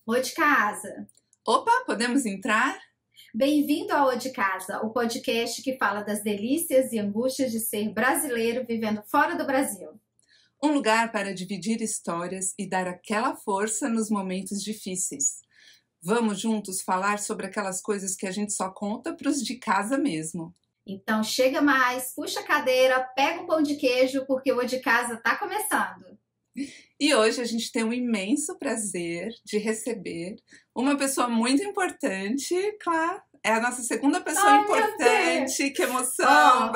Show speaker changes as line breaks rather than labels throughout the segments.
Ô de casa,
Opa, podemos entrar?
bem-vindo ao Ô de Casa, o podcast que fala das delícias e angústias de ser brasileiro vivendo fora do Brasil.
Um lugar para dividir histórias e dar aquela força nos momentos difíceis. Vamos juntos falar sobre aquelas coisas que a gente só conta para os de casa mesmo.
Então chega mais, puxa a cadeira, pega um pão de queijo, porque o Ô de Casa tá começando.
E hoje a gente tem um imenso prazer de receber uma pessoa muito importante, claro. É a nossa segunda pessoa
Ai,
importante. Que emoção!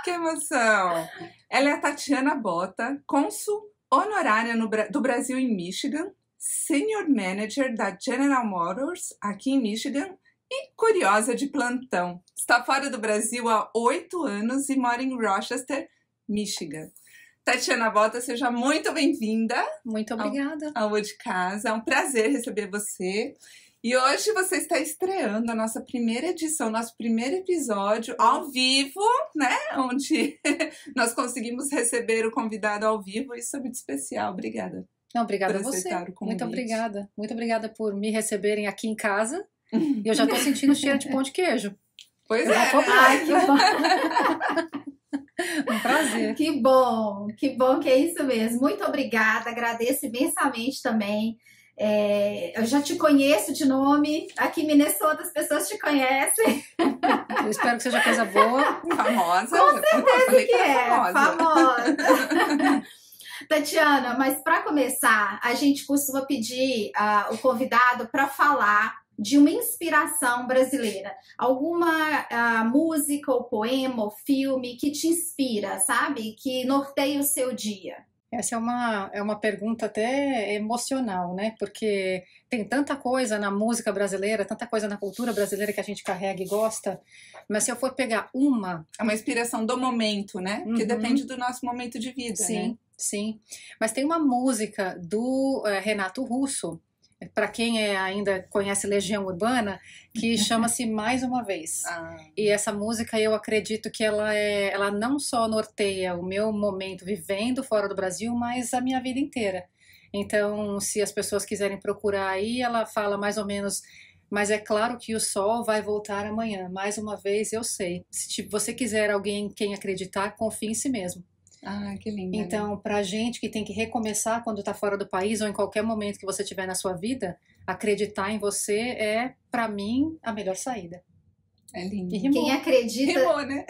Que emoção! Ela é a Tatiana Botta, cônsul honorária do Brasil em Michigan, Senior Manager da General Motors aqui em Michigan e curiosa de plantão. Está fora do Brasil há 8 anos e mora em Rochester, Michigan. Tatiana Botta, seja muito bem-vinda.
Muito obrigada.
Ao Ô de Casa. É um prazer receber você. E hoje você está estreando a nossa primeira edição, nosso primeiro episódio ao vivo, né? Onde nós conseguimos receber o convidado ao vivo. Isso é muito especial. Obrigada.
Não, obrigada a
por
você.
aceitar o convite.
Muito obrigada. Muito obrigada por me receberem aqui em casa. E eu já tô sentindo cheiro de pão de queijo.
Pois
Eu
é.
vou comer.
Ai, que bom!
Um prazer.
Que bom que é isso mesmo. Muito obrigada, agradeço imensamente também. Eu já te conheço de nome, aqui em Minnesota as pessoas te conhecem.
Eu espero que seja coisa boa.
Famosa.
Com certeza que
é
é, famosa. Tatiana, mas para começar, a gente costuma pedir o convidado para falar de uma inspiração brasileira. Alguma música ou poema ou filme que te inspira, sabe? Que norteia o seu dia.
Essa é uma pergunta até emocional, né? Porque tem tanta coisa na música brasileira, tanta coisa na cultura brasileira que a gente carrega e gosta. Mas se eu for pegar uma...
É uma inspiração do momento, né? Que
Uhum.
depende do nosso momento de vida,
Sim,
né?
sim. Mas tem uma música do Renato Russo, para quem ainda conhece Legião Urbana, que chama-se Mais Uma Vez. E essa música, eu acredito que ela não só norteia o meu momento vivendo fora do Brasil, mas a minha vida inteira. Então, se as pessoas quiserem procurar aí, ela fala mais ou menos: mas é claro que o sol vai voltar amanhã. Mais uma vez, eu sei. Se você quiser alguém em quem acreditar, confie em si mesmo.
Ah, que lindo.
Então, pra gente que tem que recomeçar quando tá fora do país ou em qualquer momento que você tiver na sua vida, acreditar em você é, pra mim, a melhor saída.
É lindo.
E rimou.
Quem acredita...
Rimou, né?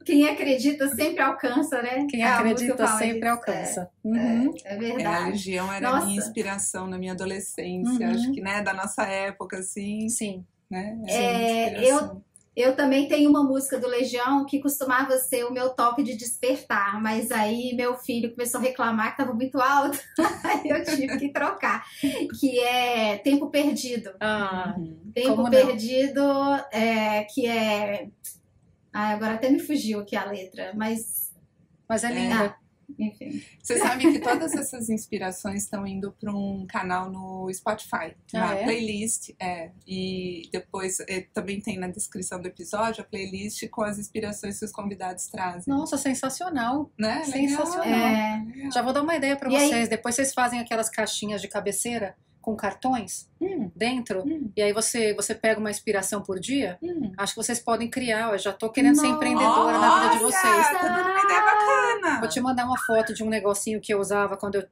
Quem acredita sempre alcança, né?
Quem
A
acredita
música fala
sempre
isso.
alcança. Uhum.
É
A
verdade.
Legião era a
Nossa.
minha inspiração na minha adolescência.
Uhum.
Acho que, né, da nossa época, assim,
Sim.
né?
Eu também tenho uma música do Legião que costumava ser o meu toque de despertar, mas aí meu filho começou a reclamar que estava muito alto, aí eu tive que trocar, que é Tempo Perdido.
Ah,
Tempo
como não?
Perdido, que é... Ai, agora até me fugiu aqui a letra, mas
é linda.
enfim.
Você sabe que todas essas inspirações estão indo para um canal no Spotify, uma playlist, e depois também tem na descrição do episódio a playlist com as inspirações que os convidados trazem.
Nossa, sensacional.
Né?
Sensacional.
Legal.
Já vou dar uma ideia pra
E aí?
vocês. Depois vocês fazem aquelas caixinhas de cabeceira com cartões dentro, e aí você pega uma inspiração por dia. Acho que vocês podem criar. Eu já tô querendo ser empreendedora na vida de vocês.
Tá dando uma ideia bacana.
Vou te mandar uma foto de um negocinho que eu usava quando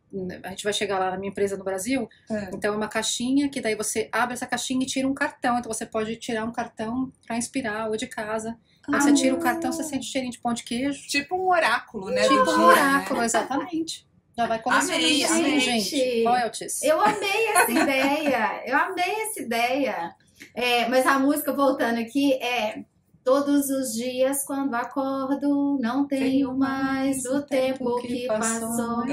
a gente vai chegar lá na minha empresa no Brasil. Então é uma caixinha que daí você abre essa caixinha e tira um cartão. Então você pode tirar um cartão pra inspirar ou de casa. Aí você tira o cartão, você sente cheirinho de pão de queijo.
Tipo um oráculo, né?
Tipo
do
um
dia,
oráculo,
né?
exatamente. Já vai começar
Amei,
assim,
amei.
gente. Royalties.
Eu amei essa ideia, mas a música, voltando aqui, é... Todos os dias quando acordo, não tenho mais o tempo que passou,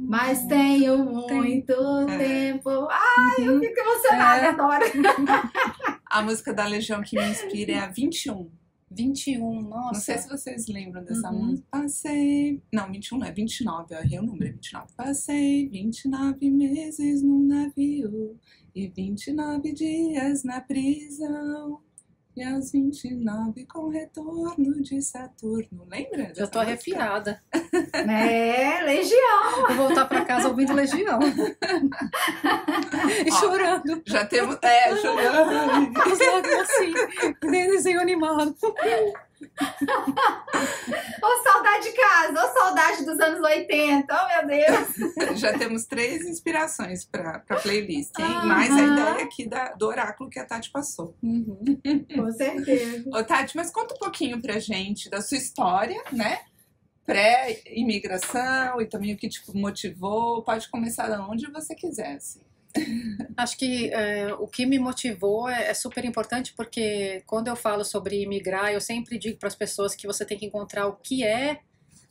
mas tenho muito tempo. Ai, eu fico emocionada, adoro.
A música da Legião que me inspira é a 21.
21, nossa.
Não sei se vocês lembram dessa música. Passei... Não, 21 não, é 29. Eu errei o número, é 29. Passei 29 meses num navio e 29 dias na prisão. E aos 29 com retorno de Saturno. Lembra?
Já tô arrepiada.
Legião.
Vou voltar para casa ouvindo Legião. E chorando.
Já temos... chorando.
Os lágrimas assim, nem desenho animado.
Ô, saudade de casa, ô, saudade dos anos 80, oh meu Deus.
Já temos 3 inspirações para playlist, hein? Mais a ideia aqui do oráculo que a Tati passou.
Com certeza.
Ô, Tati, mas conta um pouquinho pra gente da sua história, né? Pré-imigração e também o que te motivou. Pode começar de onde você quiser, assim.
Acho que o que me motivou é super importante, porque quando eu falo sobre imigrar, eu sempre digo para as pessoas que você tem que encontrar o que é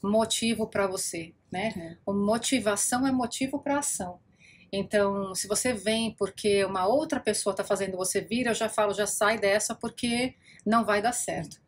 motivo para você, né? Motivação é motivo para ação. Então, se você vem porque uma outra pessoa está fazendo você vir, eu já falo, já sai dessa porque não vai dar certo.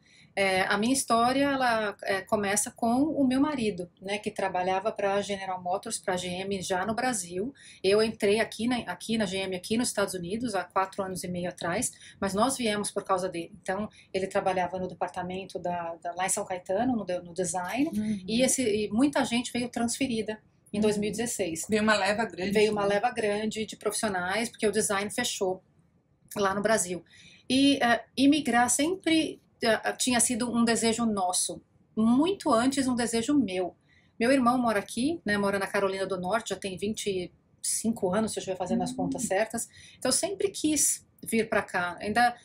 A minha história, ela começa com o meu marido, né, que trabalhava para a General Motors, para a GM já no Brasil. Eu entrei aqui na GM, aqui nos Estados Unidos, há 4 anos e meio atrás, mas nós viemos por causa dele. Então, ele trabalhava no departamento lá em São Caetano, no design, e muita gente veio transferida em 2016.
Veio uma leva grande.
Veio uma leva grande de profissionais, porque o design fechou lá no Brasil. E imigrar sempre tinha sido um desejo nosso, muito antes um desejo meu. Meu irmão mora aqui, né, mora na Carolina do Norte, já tem 25 anos, se eu estiver fazendo as contas certas. Então eu sempre quis vir para cá. Ainda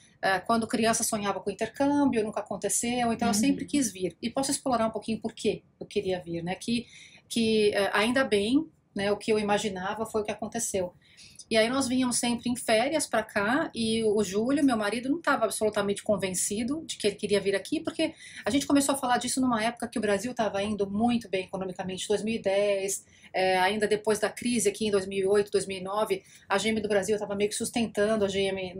quando criança sonhava com intercâmbio, nunca aconteceu, então eu sempre quis vir. E posso explorar um pouquinho por que eu queria vir, né? Que ainda bem, né, o que eu imaginava foi o que aconteceu. E aí nós vínhamos sempre em férias para cá e o Júlio, meu marido, não estava absolutamente convencido de que ele queria vir aqui, porque a gente começou a falar disso numa época que o Brasil estava indo muito bem economicamente, 2010, ainda depois da crise aqui em 2008, 2009, a GM do Brasil estava meio que sustentando a GM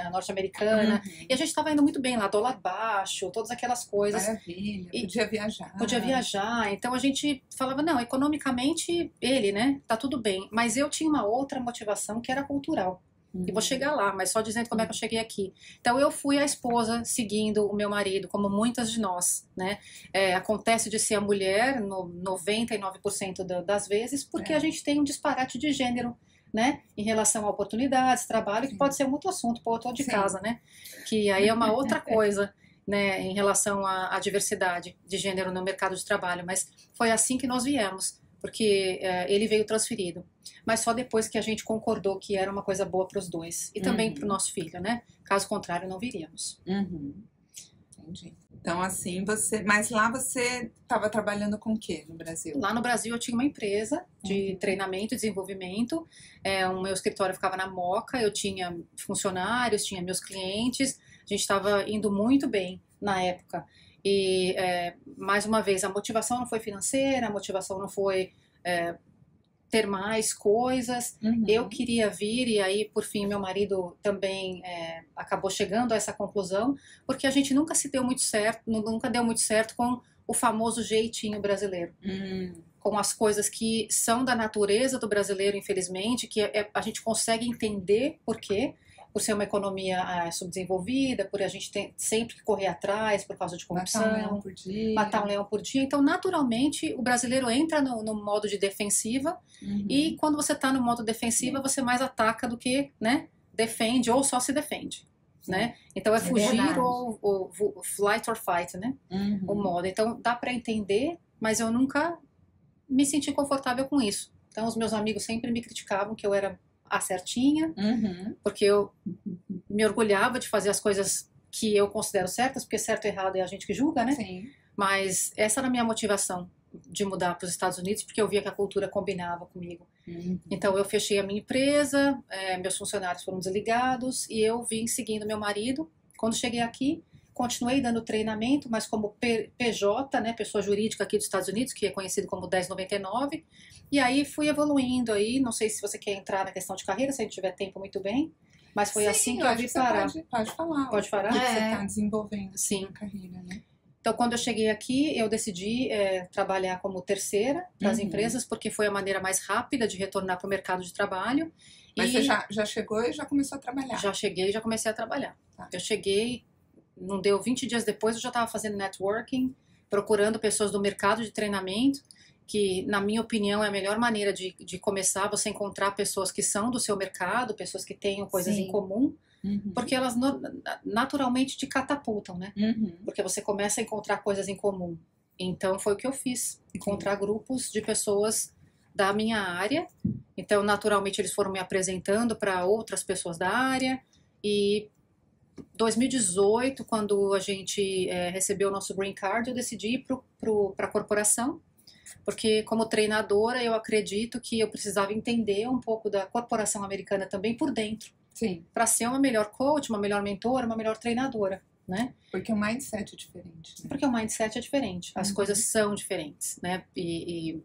norte-americana, e a gente estava indo muito bem lá, dólar baixo, todas aquelas coisas.
Maravilha, podia viajar.
Podia viajar, então a gente falava, não, economicamente ele, né, tá tudo bem, mas eu tinha uma outra motivação que era cultural. E vou chegar lá, mas só dizendo como é que eu cheguei aqui. Então eu fui a esposa seguindo o meu marido, como muitas de nós, né? Acontece de ser a mulher no 99% das vezes, porque a gente tem um disparate de gênero, né? Em relação a oportunidades, trabalho, que pode ser um outro assunto para outro de casa, né? Que aí é uma outra coisa, né? Em relação à diversidade de gênero no mercado de trabalho. Mas foi assim que nós viemos, porque ele veio transferido. Mas só depois que a gente concordou que era uma coisa boa para os dois. E também para o nosso filho, né? Caso contrário, não viríamos.
Entendi. Então, assim, mas lá você estava trabalhando com o quê no Brasil?
Lá no Brasil eu tinha uma empresa de treinamento e desenvolvimento. O meu escritório ficava na Moca, eu tinha funcionários, tinha meus clientes. A gente estava indo muito bem na época. E, mais uma vez, a motivação não foi financeira, a motivação não foi ter mais coisas. Eu queria vir, e aí, por fim, meu marido também acabou chegando a essa conclusão, porque a gente nunca deu muito certo com o famoso jeitinho brasileiro. Com as coisas que são da natureza do brasileiro, infelizmente, que a gente consegue entender por quê. Por ser uma economia subdesenvolvida, por a gente ter sempre que correr atrás por causa de corrupção.
Matar um leão por dia.
Matar um leão por dia. Então, naturalmente, o brasileiro entra no modo de defensiva, e quando você está no modo defensiva, você mais ataca do que, né, defende, ou só se defende. Né? Então, fugir ou flight or fight, né? O modo. Então, dá para entender, mas eu nunca me senti confortável com isso. Então, os meus amigos sempre me criticavam que eu era a certinha, porque eu me orgulhava de fazer as coisas que eu considero certas, porque certo e errado é a gente que julga, né?
Sim.
Mas essa era a minha motivação de mudar para os Estados Unidos, porque eu via que a cultura combinava comigo. Então eu fechei a minha empresa, meus funcionários foram desligados, e eu vim seguindo meu marido. Quando cheguei aqui, continuei dando treinamento, mas como PJ, né, pessoa jurídica aqui dos Estados Unidos, que é conhecido como 1099, e aí fui evoluindo aí, não sei se você quer entrar na questão de carreira, se a gente tiver tempo, muito bem, mas foi assim que eu vi parar.
Pode falar.
Pode falar?
O que você está desenvolvendo
Sim.
na carreira, né?
Então, quando eu cheguei aqui, eu decidi trabalhar como terceira das empresas, porque foi a maneira mais rápida de retornar para o mercado de trabalho.
Mas você já chegou e já começou a trabalhar?
Já cheguei e já comecei a trabalhar.
Tá.
Eu cheguei, não deu 20 dias depois, eu já estava fazendo networking, procurando pessoas do mercado de treinamento. que, na minha opinião, é a melhor maneira de começar, você encontrar pessoas que são do seu mercado, pessoas que tenham coisas em comum, porque elas naturalmente te catapultam, né? Porque você começa a encontrar coisas em comum. Então, foi o que eu fiz, encontrar grupos de pessoas da minha área. Então, naturalmente, eles foram me apresentando para outras pessoas da área. E 2018, quando a gente recebeu o nosso green card, eu decidi ir para a corporação, porque como treinadora eu acredito que eu precisava entender um pouco da corporação americana também por dentro, para ser uma melhor coach, uma melhor mentora, uma melhor treinadora, né?
Porque o mindset é diferente. Né?
Porque o mindset é diferente, as coisas são diferentes, né? E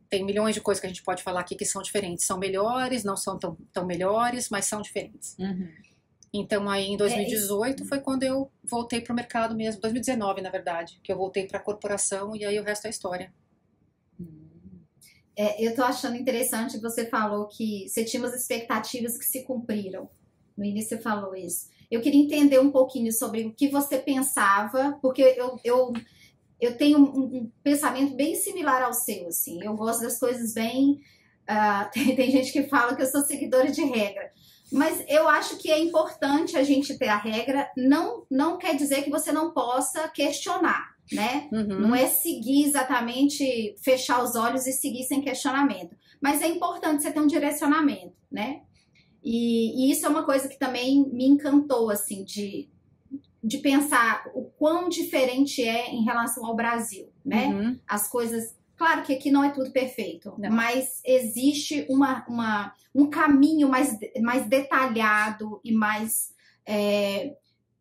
tem milhões de coisas que a gente pode falar aqui que são diferentes, são melhores, não são tão melhores, mas são diferentes. Então, aí em 2018 foi quando eu voltei para o mercado mesmo, 2019 na verdade, que eu voltei para a corporação e aí o resto é história.
Eu tô achando interessante que você falou que você tinha umas expectativas que se cumpriram. No início você falou isso. Eu queria entender um pouquinho sobre o que você pensava, porque eu tenho um pensamento bem similar ao seu, assim. Eu gosto das coisas bem... tem gente que fala que eu sou seguidora de regra. Mas eu acho que é importante a gente ter a regra. Não quer dizer que você não possa questionar, né? Não é seguir exatamente, fechar os olhos e seguir sem questionamento. Mas é importante você ter um direcionamento, né? E isso é uma coisa que também me encantou, assim, de pensar o quão diferente é em relação ao Brasil, né? As coisas... Claro que aqui não é tudo perfeito, mas existe um caminho mais detalhado e mais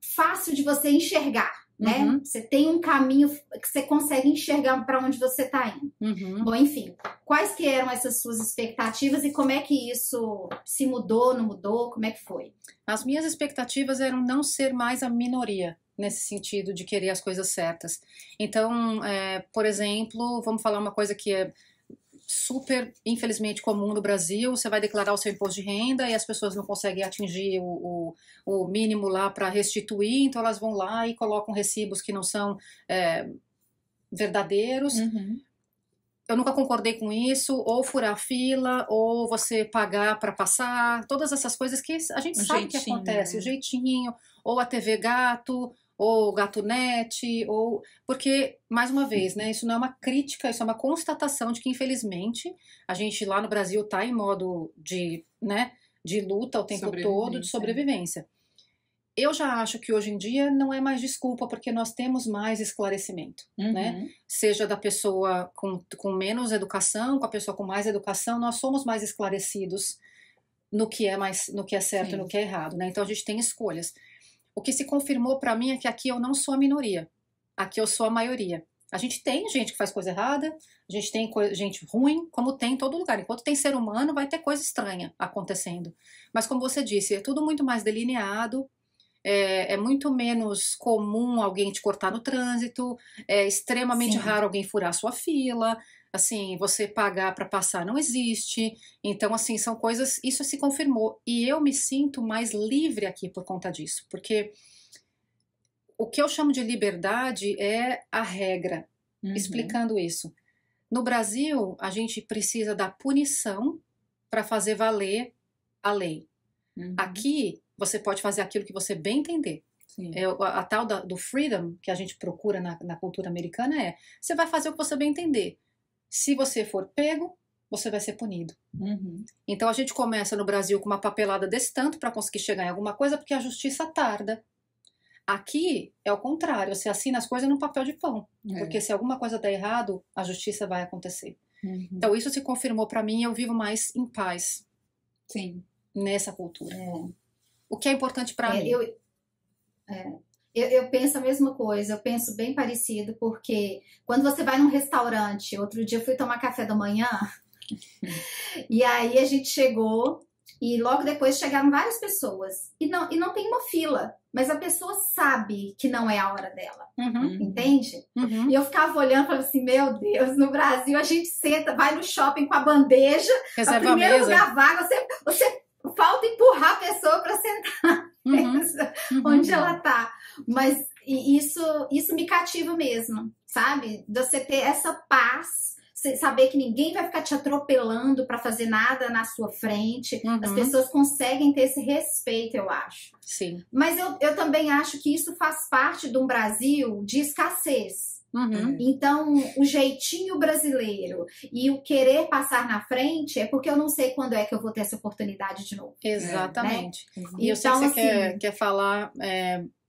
fácil de você enxergar, né? Você tem um caminho que você consegue enxergar para onde você está indo. Bom, enfim, quais que eram essas suas expectativas e como é que isso se mudou, não mudou, como é que foi?
As minhas expectativas eram não ser mais a minoria, nesse sentido de querer as coisas certas. Então, por exemplo, vamos falar uma coisa que é super, infelizmente, comum no Brasil. Você vai declarar o seu imposto de renda e as pessoas não conseguem atingir o mínimo lá para restituir, então elas vão lá e colocam recibos que não são verdadeiros. Eu nunca concordei com isso, ou furar fila, ou você pagar para passar, todas essas coisas que a gente sabe que acontece, o jeitinho, ou a TV Gato, ou Gatunete, ou... Porque, mais uma vez, né, isso não é uma crítica, isso é uma constatação de que, infelizmente, a gente lá no Brasil está em modo de luta o tempo todo, de sobrevivência. Eu já acho que hoje em dia não é mais desculpa, porque nós temos mais esclarecimento, né? Seja da pessoa com menos educação, com a pessoa com mais educação, nós somos mais esclarecidos no que é certo e no que é errado, né? Então a gente tem escolhas. O que se confirmou para mim é que aqui eu não sou a minoria, aqui eu sou a maioria. A gente tem gente que faz coisa errada, a gente tem gente ruim, como tem em todo lugar. Enquanto tem ser humano, vai ter coisa estranha acontecendo. Mas como você disse, é tudo muito mais delineado, é muito menos comum alguém te cortar no trânsito, é extremamente raro alguém furar a sua fila, assim, você pagar para passar não existe. Então, assim, são coisas, isso se confirmou. E eu me sinto mais livre aqui por conta disso, porque o que eu chamo de liberdade é a regra, explicando isso. No Brasil, a gente precisa da punição para fazer valer a lei. Aqui, você pode fazer aquilo que você bem entender. A tal do freedom que a gente procura na cultura americana você vai fazer o que você bem entender. Se você for pego, você vai ser punido. Então a gente começa no Brasil com uma papelada desse tanto para conseguir chegar em alguma coisa, porque a justiça tarda. Aqui é o contrário, você assina as coisas num papel de pão, porque se alguma coisa der errado, a justiça vai acontecer. Então isso se confirmou para mim e eu vivo mais em paz nessa cultura. O que é importante para mim.
Eu penso a mesma coisa, eu penso bem parecido, porque quando você vai num restaurante, outro dia eu fui tomar café da manhã, e aí a gente chegou, e logo depois chegaram várias pessoas, e não tem uma fila, mas a pessoa sabe que não é a hora dela, entende? E eu ficava olhando e falava assim, meu Deus, no Brasil a gente senta, vai no shopping com a bandeja, o primeiro lugar vaga, você falta empurrar a pessoa para sentar onde ela tá. Mas isso me cativa mesmo, sabe? De você ter essa paz saber que ninguém vai ficar te atropelando para fazer nada na sua frente. As pessoas conseguem ter esse respeito, eu acho.
Sim.
Mas eu também acho que isso faz parte de um Brasil de escassez. Então, o jeitinho brasileiro e o querer passar na frente é porque eu não sei quando é que eu vou ter essa oportunidade de novo.
Exatamente.
Né?
E eu sei que você
assim,
quer falar,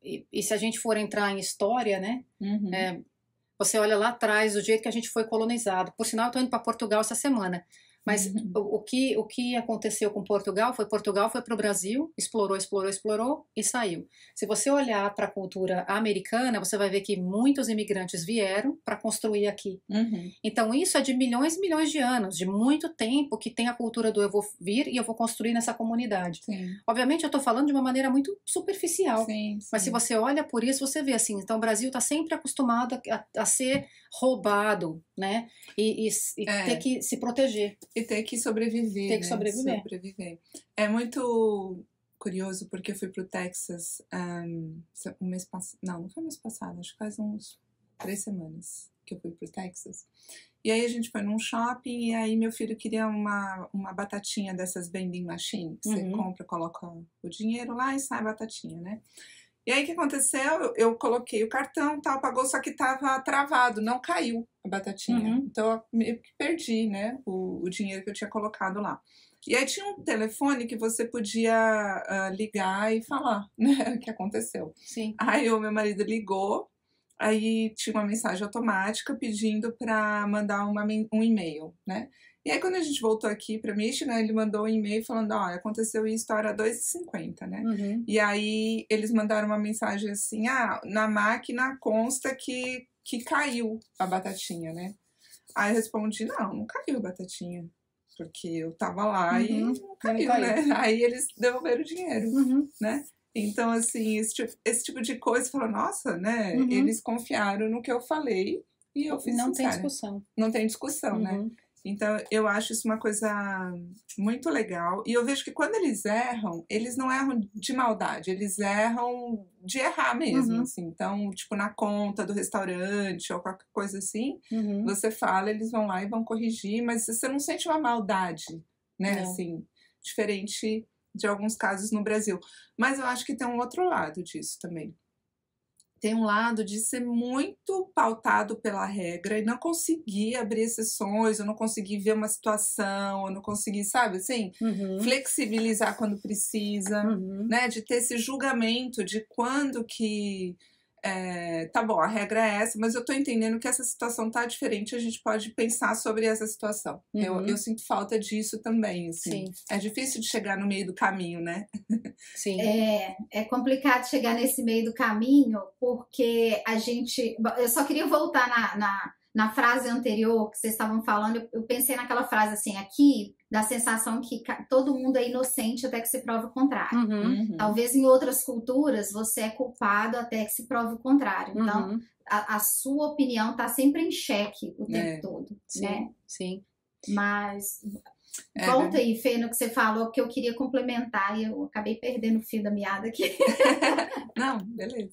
e se a gente for entrar em história, né? Você olha lá atrás, do jeito que a gente foi colonizado. Por sinal, eu estou indo para Portugal essa semana. Mas o que aconteceu com Portugal foi para o Brasil, explorou e saiu. Se você olhar para a cultura americana, você vai ver que muitos imigrantes vieram para construir aqui. Então isso é de milhões e milhões de anos, de muito tempo que tem a cultura do eu vou vir e eu vou construir nessa comunidade.
Sim.
Obviamente eu estou falando de uma maneira muito superficial,
sim.
Mas se você olha por isso, você vê assim, então o Brasil está sempre acostumado a ser roubado, né? E ter que se proteger.
E ter que sobreviver.
Ter que sobreviver.
É muito curioso porque eu fui pro Texas um mês passado. Não foi mês passado, acho que faz uns 3 semanas que eu fui pro Texas. E aí a gente foi num shopping e aí meu filho queria uma batatinha dessas vending machine. Que você compra, coloca o dinheiro lá e sai a batatinha, né? E aí o que aconteceu? Eu coloquei o cartão, tal, pagou, só que tava travado, não caiu a batatinha. Então eu meio que perdi, né, o dinheiro que eu tinha colocado lá. E aí tinha um telefone que você podia ligar e falar, né, o que aconteceu.
Sim.
Aí o meu marido ligou, aí tinha uma mensagem automática pedindo para mandar um e-mail, né? E aí, quando a gente voltou aqui para Michigan, ele mandou um e-mail falando, olha, aconteceu isso, era 2h50, né? E aí, eles mandaram uma mensagem assim, na máquina consta que caiu a batatinha, né? Aí eu respondi, não caiu a batatinha, porque eu tava lá e não caiu, né? Aí eles devolveram o dinheiro, né? Então, assim, esse tipo de coisa, falou, nossa, né? Eles confiaram no que eu falei e eu fiz
Não
sincera.
tem discussão.
Não tem discussão, né? Então, eu acho isso uma coisa muito legal. E eu vejo que quando eles erram, eles não erram de maldade, eles erram de errar mesmo, assim. Então, tipo, na conta do restaurante ou qualquer coisa assim, você fala, eles vão lá e vão corrigir, mas você não sente uma maldade, né?
Não.
Assim, diferente de alguns casos no Brasil. Mas eu acho que tem um outro lado disso também. Tem um lado de ser muito pautado pela regra e não conseguir abrir exceções, ou não conseguir ver uma situação, ou não conseguir, sabe, assim, flexibilizar quando precisa, né, de ter esse julgamento de quando que, tá bom, a regra é essa, mas eu tô entendendo que essa situação tá diferente, a gente pode pensar sobre essa situação. Eu sinto falta disso também, assim.
Sim.
É difícil de chegar no meio do caminho, né?
Sim.
É complicado chegar nesse meio do caminho, porque a gente... Eu só queria voltar na frase anterior que vocês estavam falando, eu pensei naquela frase assim, aqui dá a sensação que todo mundo é inocente até que se prove o contrário. Talvez em outras culturas você é culpado até que se prove o contrário. Então, a sua opinião está sempre em xeque o tempo todo,
Sim,
né?
sim.
Mas... Volta aí, Fê, no que você falou, que eu queria complementar e eu acabei perdendo o fio da meada aqui.
Não, beleza.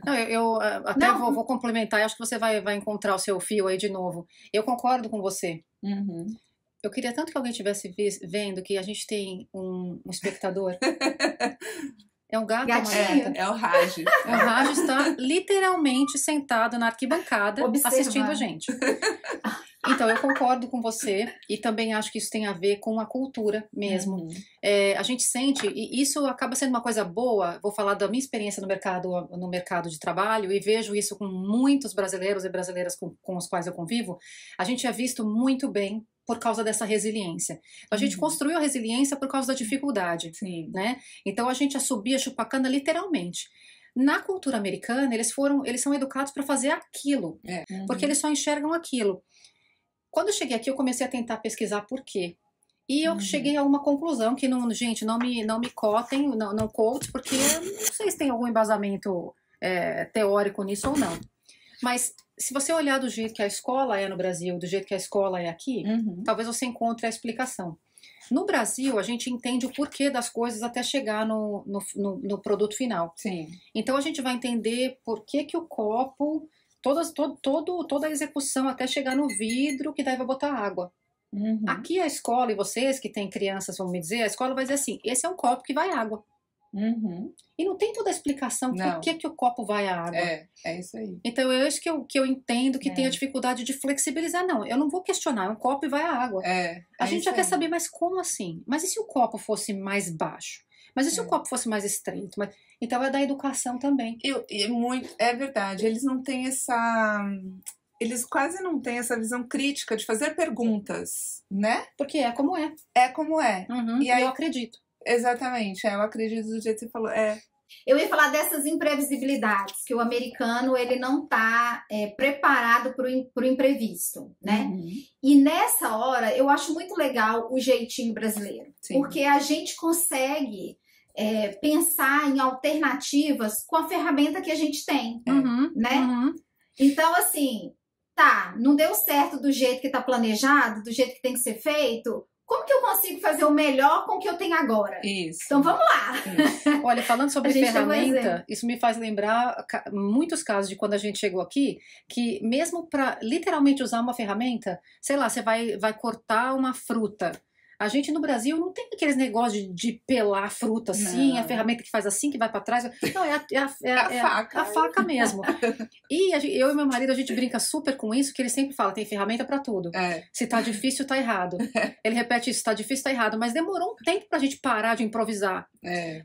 Não, eu até vou complementar, acho que você vai encontrar o seu fio aí de novo. Eu concordo com você. Eu queria tanto que alguém estivesse vendo que a gente tem um espectador. É um gato ou uma gata?
É o Raj.
O Raj está literalmente sentado na arquibancada assistindo a gente. Então, eu concordo com você e também acho que isso tem a ver com a cultura mesmo. A gente sente, e isso acaba sendo uma coisa boa, vou falar da minha experiência no mercado de trabalho e vejo isso com muitos brasileiros e brasileiras com os quais eu convivo, a gente é visto muito bem por causa dessa resiliência. A gente construiu a resiliência por causa da dificuldade, né? Então, a gente assobia chupacana literalmente. Na cultura americana, eles são educados para fazer aquilo, porque eles só enxergam aquilo. Quando eu cheguei aqui, eu comecei a tentar pesquisar por quê. E eu cheguei a uma conclusão que, gente, não me cotem, não coach, porque não sei se tem algum embasamento teórico nisso ou não. Mas se você olhar do jeito que a escola é no Brasil, do jeito que a escola é aqui, talvez você encontre a explicação. No Brasil, a gente entende o porquê das coisas até chegar no produto final.
Sim.
Então, a gente vai entender por que o copo toda a execução até chegar no vidro, que daí vai botar água. Aqui a escola, e vocês que têm crianças, vão me dizer, a escola vai dizer assim, esse é um copo que vai água. E não tem toda a explicação por que o copo vai à água.
É isso aí.
Então é isso que eu entendo que tem a dificuldade de flexibilizar. Não, eu não vou questionar, é um copo e vai à água. A gente já quer saber, mas como assim? Mas e se o copo fosse mais baixo? Mas e se o copo fosse mais estreito? Então é da educação também.
É verdade, eles não têm eles quase não têm essa visão crítica de fazer perguntas, né?
Porque é como é.
É como é.
E aí eu acredito.
Exatamente, eu acredito do jeito que você falou.
Eu ia falar dessas imprevisibilidades, que o americano ele não está preparado para o imprevisto, né? E nessa hora, eu acho muito legal o jeitinho brasileiro, porque a gente consegue pensar em alternativas com a ferramenta que a gente tem, né? Então, assim, não deu certo do jeito que está planejado, do jeito que tem que ser feito. Como que eu consigo fazer o melhor com o que eu tenho agora?
Isso.
Então vamos lá.
Olha, falando sobre ferramenta, isso me faz lembrar muitos casos de quando a gente chegou aqui, que mesmo para literalmente usar uma ferramenta, sei lá, você vai cortar uma fruta. A gente no Brasil não tem aqueles negócios de pelar a fruta assim, a ferramenta que faz assim, que vai para trás. Não,
faca.
A faca mesmo. E eu e meu marido, a gente brinca super com isso, que ele sempre fala, tem ferramenta para tudo. Se tá difícil, tá errado. Ele repete isso, tá difícil, tá errado. Mas demorou um tempo pra gente parar de improvisar.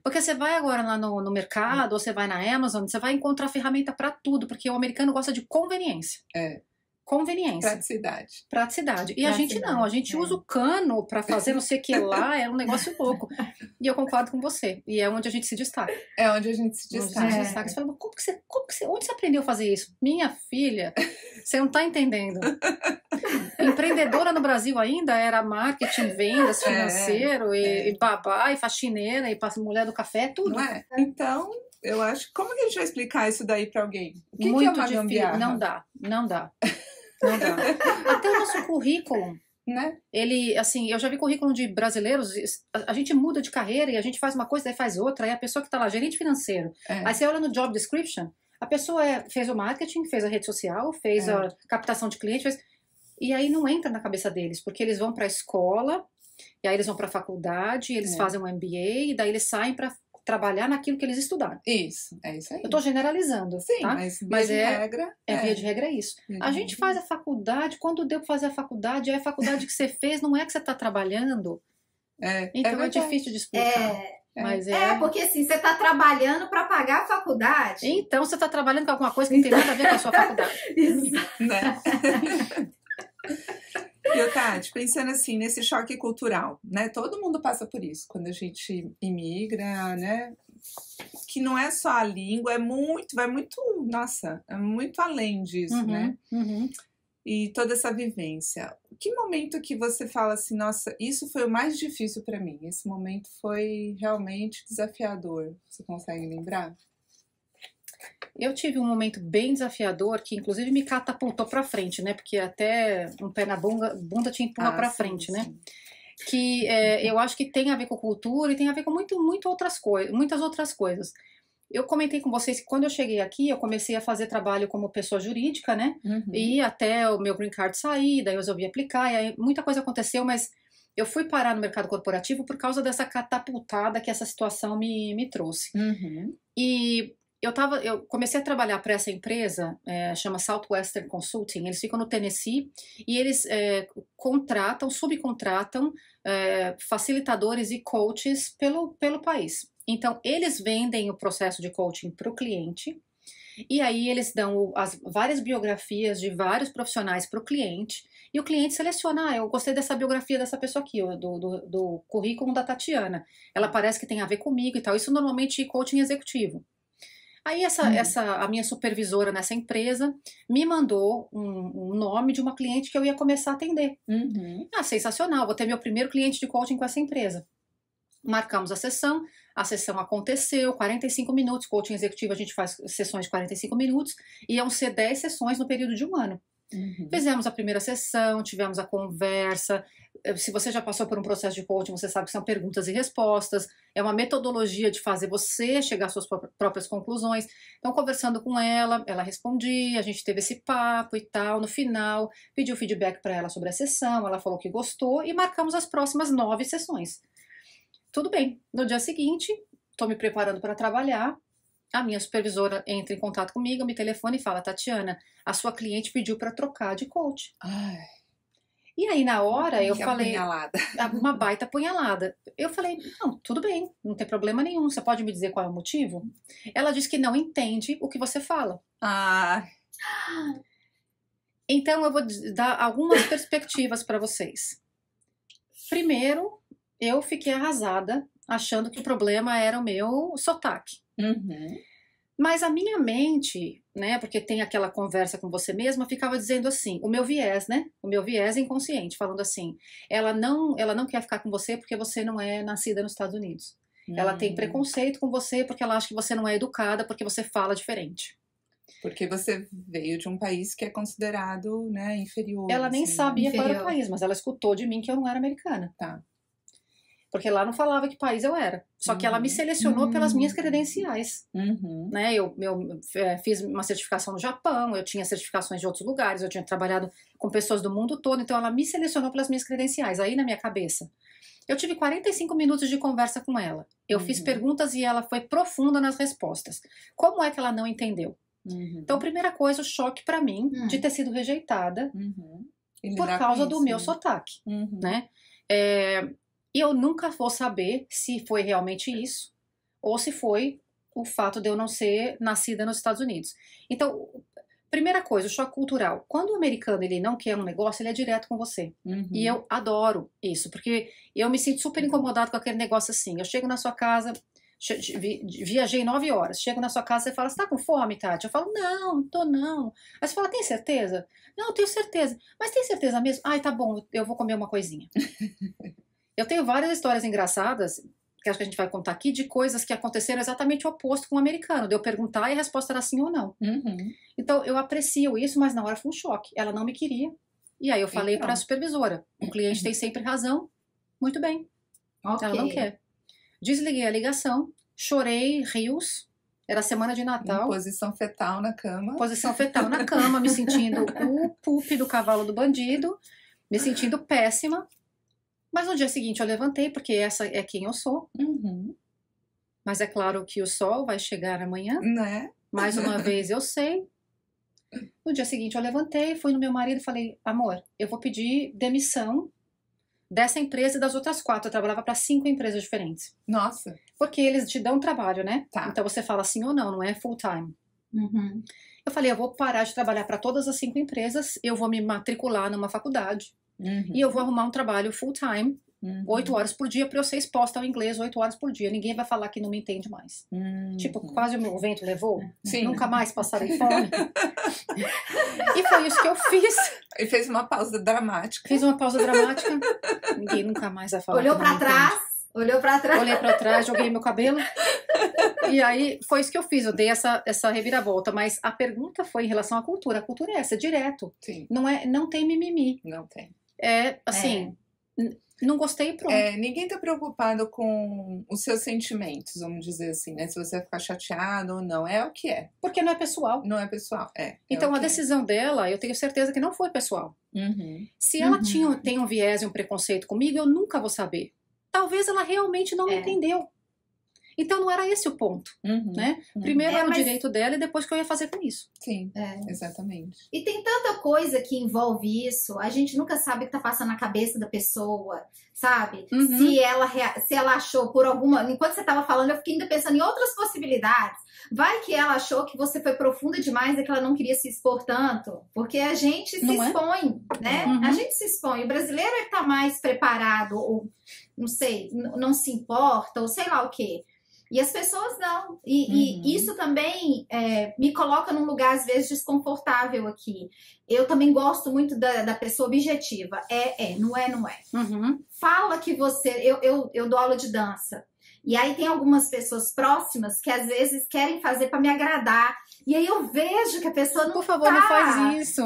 Porque você vai agora lá no mercado, ou você vai na Amazon, você vai encontrar ferramenta para tudo, porque o americano gosta de conveniência. Conveniência. Praticidade. E a gente não, a gente usa o cano para fazer não sei o que lá, é um negócio louco. E eu concordo com você. E é onde a gente se destaca.
É onde a gente se destaca.
Você fala, onde você aprendeu a fazer isso? Minha filha, você não tá entendendo. Empreendedora no Brasil ainda era marketing, vendas, financeiro, e babá, e faxineira, e mulher do café, tudo.
Não é? Então, eu acho, como que a gente vai explicar isso daí para alguém? O que
Muito
é uma
difícil.
gambiarra?
Não dá. Até o nosso currículo,
né?
Ele, assim, eu já vi currículo de brasileiros, a gente muda de carreira e a gente faz uma coisa, daí faz outra, aí a pessoa que tá lá, gerente financeiro, aí você olha no job description, a pessoa fez o marketing, fez a rede social, fez a captação de clientes, e aí não entra na cabeça deles, porque eles vão pra escola, e aí eles vão pra faculdade, eles fazem um MBA, e daí eles saem pra trabalhar naquilo que eles estudaram.
Isso, é isso aí.
Eu tô generalizando,
sim,
tá?
mas
via de
regra.
Via de regra é isso. A gente faz a faculdade, quando deu pra fazer a faculdade, aí a faculdade que você fez não é que você tá trabalhando. Então é difícil de explicar. Mas
porque assim, você tá trabalhando para pagar a faculdade.
Então você tá trabalhando com alguma coisa que não tem nada a ver com a sua faculdade.
Isso.
Né? E, Tati, pensando assim, nesse choque cultural, né? Todo mundo passa por isso quando a gente imigra, né? Que não é só a língua, vai muito, nossa, é muito além disso, né? E toda essa vivência. Que momento que você fala assim, nossa, isso foi o mais difícil para mim? Esse momento foi realmente desafiador. Você consegue lembrar?
Eu tive um momento bem desafiador que inclusive me catapultou para frente, né? Porque até um pé na bunda te empurra para frente, né? Que eu acho que tem a ver com cultura e tem a ver com muitas outras coisas. Eu comentei com vocês que quando eu cheguei aqui, eu comecei a fazer trabalho como pessoa jurídica, né? E até o meu green card sair, daí eu resolvi aplicar, e aí muita coisa aconteceu, mas eu fui parar no mercado corporativo por causa dessa catapultada que essa situação me trouxe. E eu comecei a trabalhar para essa empresa, chama Southwestern Consulting, eles ficam no Tennessee, e eles subcontratam facilitadores e coaches pelo país. Então, eles vendem o processo de coaching para o cliente, e aí eles dão as várias biografias de vários profissionais para o cliente, e o cliente seleciona, eu gostei dessa biografia dessa pessoa aqui, do currículo da Tatiana, ela parece que tem a ver comigo e tal, isso normalmente coaching executivo. Aí a minha supervisora nessa empresa me mandou um nome de uma cliente que eu ia começar a atender. Sensacional, vou ter meu primeiro cliente de coaching com essa empresa. Marcamos a sessão aconteceu, 45 minutos, coaching executivo a gente faz sessões de 45 minutos, iam ser 10 sessões no período de um ano. Fizemos a primeira sessão, tivemos a conversa. Se você já passou por um processo de coaching, você sabe que são perguntas e respostas. É uma metodologia de fazer você chegar às suas próprias conclusões. Então, conversando com ela, ela respondia, a gente teve esse papo e tal. No final, pediu feedback para ela sobre a sessão, ela falou que gostou e marcamos as próximas 9 sessões. Tudo bem. No dia seguinte, estou me preparando para trabalhar. A minha supervisora entra em contato comigo, me telefona e fala: Tatiana, a sua cliente pediu para trocar de coach.
Ai,
E aí, na hora, eu
que
falei...
apunhalada.
Uma baita apunhalada. Eu falei: não, tudo bem, não tem problema nenhum. Você pode me dizer qual é o motivo? Ela disse que não entende o que você fala.
Ah,
Então, eu vou dar algumas perspectivas para vocês. Primeiro, eu fiquei arrasada, achando que o problema era o meu sotaque. Mas a minha mente, né, porque tem aquela conversa com você mesma, ficava dizendo assim, o meu viés, né, o meu viés inconsciente, falando assim, ela não quer ficar com você porque você não é nascida nos Estados Unidos. Ela tem preconceito com você porque ela acha que você não é educada, porque você fala diferente.
Porque você veio de um país que é considerado, né, inferior.
Ela nem
assim,
sabia qual era o
inferior.
país, mas ela escutou de mim que eu não era americana.
Tá.
Porque lá não falava que país eu era. Só que ela me selecionou pelas minhas credenciais. Né? Eu fiz uma certificação no Japão, eu tinha certificações de outros lugares, eu tinha trabalhado com pessoas do mundo todo, então ela me selecionou pelas minhas credenciais. Aí na minha cabeça, eu tive 45 minutos de conversa com ela. Eu fiz perguntas e ela foi profunda nas respostas. Como é que ela não entendeu? Então, primeira coisa, o choque pra mim de ter sido rejeitada por causa do meu sotaque, né? E eu nunca vou saber se foi realmente isso ou se foi o fato de eu não ser nascida nos Estados Unidos. Então, primeira coisa, o choque cultural. Quando o americano ele não quer um negócio, ele é direto com você. E eu adoro isso, porque eu me sinto super incomodado com aquele negócio assim. Eu chego na sua casa, viajei 9 horas, chego na sua casa, você fala: você tá com fome, Tati? Eu falo: não tô não. Aí você fala: tem certeza? Não, eu tenho certeza. Mas tem certeza mesmo? Ai, tá bom, eu vou comer uma coisinha. Eu tenho várias histórias engraçadas, que acho que a gente vai contar aqui, de coisas que aconteceram exatamente o oposto com o americano. De eu perguntar e a resposta era sim ou não. Então, eu aprecio isso, mas na hora foi um choque. Ela não me queria. E aí eu falei para a supervisora: o cliente tem sempre razão. Muito bem.
Okay.
Ela não quer. Desliguei a ligação, chorei, rios. Era semana de Natal.
Em posição fetal na cama.
Posição fetal na cama, me sentindo o pup do cavalo do bandido, me sentindo péssima. Mas no dia seguinte eu levantei, porque essa é quem eu sou. Mas é claro que o sol vai chegar amanhã.
Né?
Mais uma vez eu sei. No dia seguinte eu levantei, fui no meu marido e falei: amor, eu vou pedir demissão dessa empresa e das outras 4. Eu trabalhava para 5 empresas diferentes.
Nossa.
Porque eles te dão trabalho, né?
Tá.
Então você fala sim ou não, não é full time. Eu falei: eu vou parar de trabalhar para todas as 5 empresas, eu vou me matricular numa faculdade. E eu vou arrumar um trabalho full time, 8 horas por dia, para eu ser exposta ao inglês 8 horas por dia. Ninguém vai falar que não me entende mais. Tipo, quase o meu vento levou.
Sim.
Nunca mais passarei fome. E foi isso que eu fiz.
E fez uma pausa dramática.
Fiz uma pausa dramática. Ninguém nunca mais vai falar.
Olhou
que não
pra
me entende.
trás. Olhou pra trás.
Olhei pra trás, joguei meu cabelo. E aí, foi isso que eu fiz. Eu dei essa reviravolta. Mas a pergunta foi em relação à cultura. A cultura é essa, é direto.
Sim.
Não tem mimimi.
Não tem.
É, assim, não gostei e pronto.
Ninguém tá preocupado com os seus sentimentos, vamos dizer assim, né? Se você vai ficar chateado ou não. É o que é.
Porque não é pessoal.
Não é pessoal.
Então, a decisão dela, eu tenho certeza que não foi pessoal. Se ela tem um viés e um preconceito comigo, eu nunca vou saber. Talvez ela realmente não me entendeu. Então, não era esse o ponto, né? Primeiro era o direito dela e depois o que eu ia fazer com isso.
Sim, exatamente.
E tem tanta coisa que envolve isso, a gente nunca sabe o que tá passando na cabeça da pessoa, sabe? Se ela achou por alguma... Enquanto você tava falando, eu fiquei ainda pensando em outras possibilidades. Vai que ela achou que você foi profunda demais e que ela não queria se expor tanto. Porque a gente se expõe, né? A gente se expõe. O brasileiro é que tá mais preparado, ou não sei, não se importa, ou sei lá o quê. E as pessoas não. E isso também me coloca num lugar, às vezes, desconfortável aqui. Eu também gosto muito da pessoa objetiva. Não é. Fala que você... Eu dou aula de dança. E aí tem algumas pessoas próximas que às vezes querem fazer para me agradar. E aí eu vejo que a pessoa não
Por favor, não faz isso.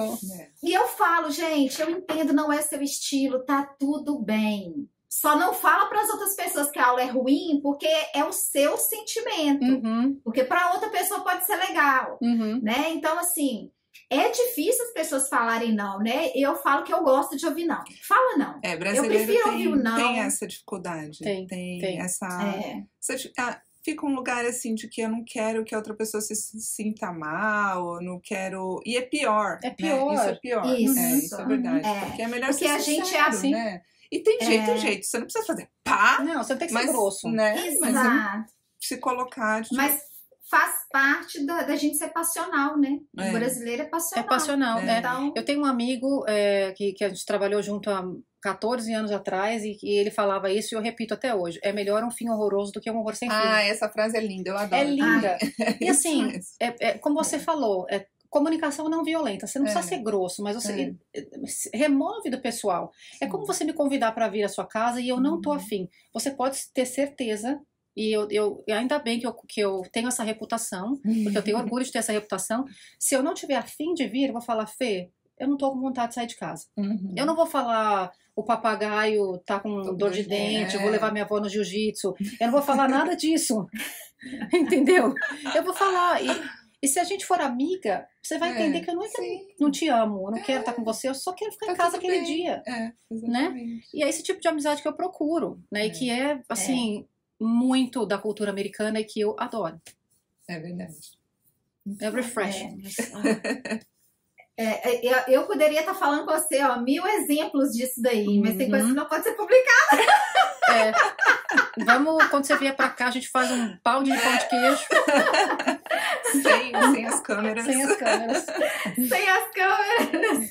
E eu falo, gente, eu entendo, não é seu estilo, tá tudo bem. Só não fala para as outras pessoas que a aula é ruim, porque é o seu sentimento. Porque para outra pessoa pode ser legal, né? Então, assim, é difícil as pessoas falarem não, né? Eu falo que eu gosto de ouvir não. Fala não.
Brasileiro
eu prefiro ouvir o não.
Tem essa dificuldade. Tem essa... fica um lugar assim de que eu não quero que a outra pessoa se sinta mal, eu não quero... E é pior.
É pior.
Né? Isso é pior. Isso é verdade. Porque é melhor ser sincero,
a gente é assim,
né? E tem jeito e jeito. Você não precisa fazer pá.
Não, você tem que ser grosso.
Né?
Exato.
Mas se colocar...
Mas faz parte da gente ser passional, né? O brasileiro é passional.
É passional.
Então...
Eu tenho um amigo que a gente trabalhou junto há 14 anos atrás e ele falava isso e eu repito até hoje. É melhor um fim horroroso do que um horror sem fim.
Essa frase é linda, eu adoro.
É linda. E assim, como você falou, comunicação não violenta. Você não precisa ser grosso, mas você remove do pessoal. É como você me convidar para vir à sua casa e eu não tô afim. Você pode ter certeza, e eu ainda bem que eu tenho essa reputação, porque eu tenho orgulho de ter essa reputação. Se eu não tiver afim de vir, eu vou falar, Fê, eu não tô com vontade de sair de casa. Eu não vou falar, o papagaio tá com dor de dente, eu vou levar minha avó no jiu-jitsu. Eu não vou falar nada disso. Entendeu? Eu vou falar... E se a gente for amiga, você vai entender que eu não é que eu não te amo, eu não quero estar com você, eu só quero ficar em casa aquele dia. Né? E é esse tipo de amizade que eu procuro, né? E que é, assim, muito da cultura americana e que eu adoro.
É verdade.
É refreshing.
Eu poderia estar falando com você, 1000 exemplos disso daí, mas tem coisa que não pode ser publicada.
Vamos, quando você vier pra cá, a gente faz um balde de pão de queijo.
Sem as câmeras.
Sem as câmeras.
Sem as câmeras.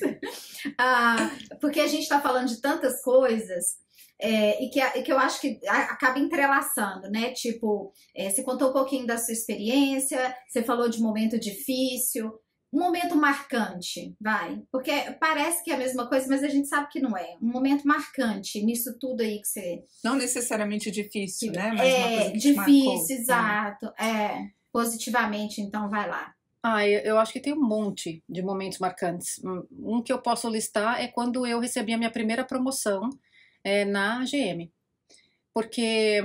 Porque a gente tá falando de tantas coisas e que eu acho que acaba entrelaçando, né? Tipo, você contou um pouquinho da sua experiência, você falou de momento difícil. Um momento marcante, vai. Porque parece que é a mesma coisa, mas a gente sabe que não é. Um momento marcante nisso tudo aí que você...
Não necessariamente difícil, né? Mas uma coisa que
difícil,
te marcou,
exato. Positivamente, então vai lá.
Eu acho que tem um monte de momentos marcantes. Um que eu posso listar é quando eu recebi a minha primeira promoção na GM. Porque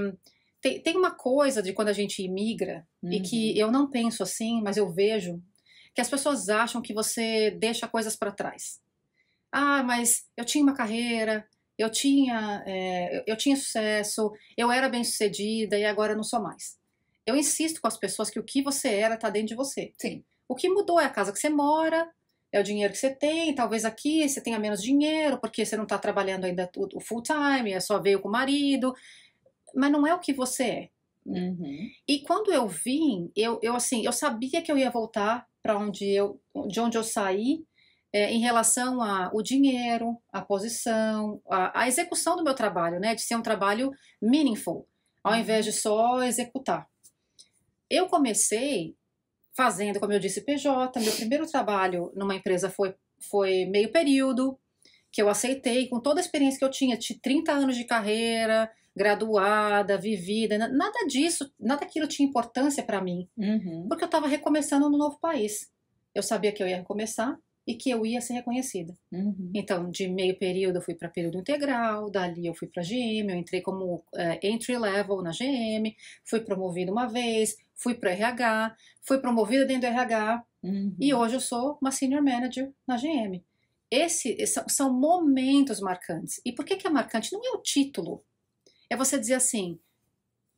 tem uma coisa de quando a gente imigra, e que eu não penso assim, mas eu vejo... que as pessoas acham que você deixa coisas para trás. Mas eu tinha uma carreira, eu tinha sucesso, eu era bem-sucedida e agora eu não sou mais. Eu insisto com as pessoas que o que você era está dentro de você.
Sim.
O que mudou é a casa que você mora, é o dinheiro que você tem, talvez aqui você tenha menos dinheiro porque você não está trabalhando ainda o full time, só veio com o marido, mas não é o que você é. E quando eu vim, eu sabia que eu ia voltar para de onde eu saí em relação ao dinheiro, a posição, a execução do meu trabalho, né? De ser um trabalho meaningful, ao invés de só executar. Eu comecei fazendo, como eu disse, PJ. Meu primeiro trabalho numa empresa foi meio período, que eu aceitei com toda a experiência que eu tinha, de 30 anos de carreira, graduada, vivida, nada disso, nada daquilo tinha importância para mim, porque eu estava recomeçando no novo país. Eu sabia que eu ia recomeçar e que eu ia ser reconhecida. Então, de meio período eu fui para período integral, dali eu fui para a GM, eu entrei como entry level na GM, fui promovida uma vez, fui para RH, fui promovida dentro do RH e hoje eu sou uma senior manager na GM. Esses são momentos marcantes. E por que é marcante? Não é o título. É você dizer assim,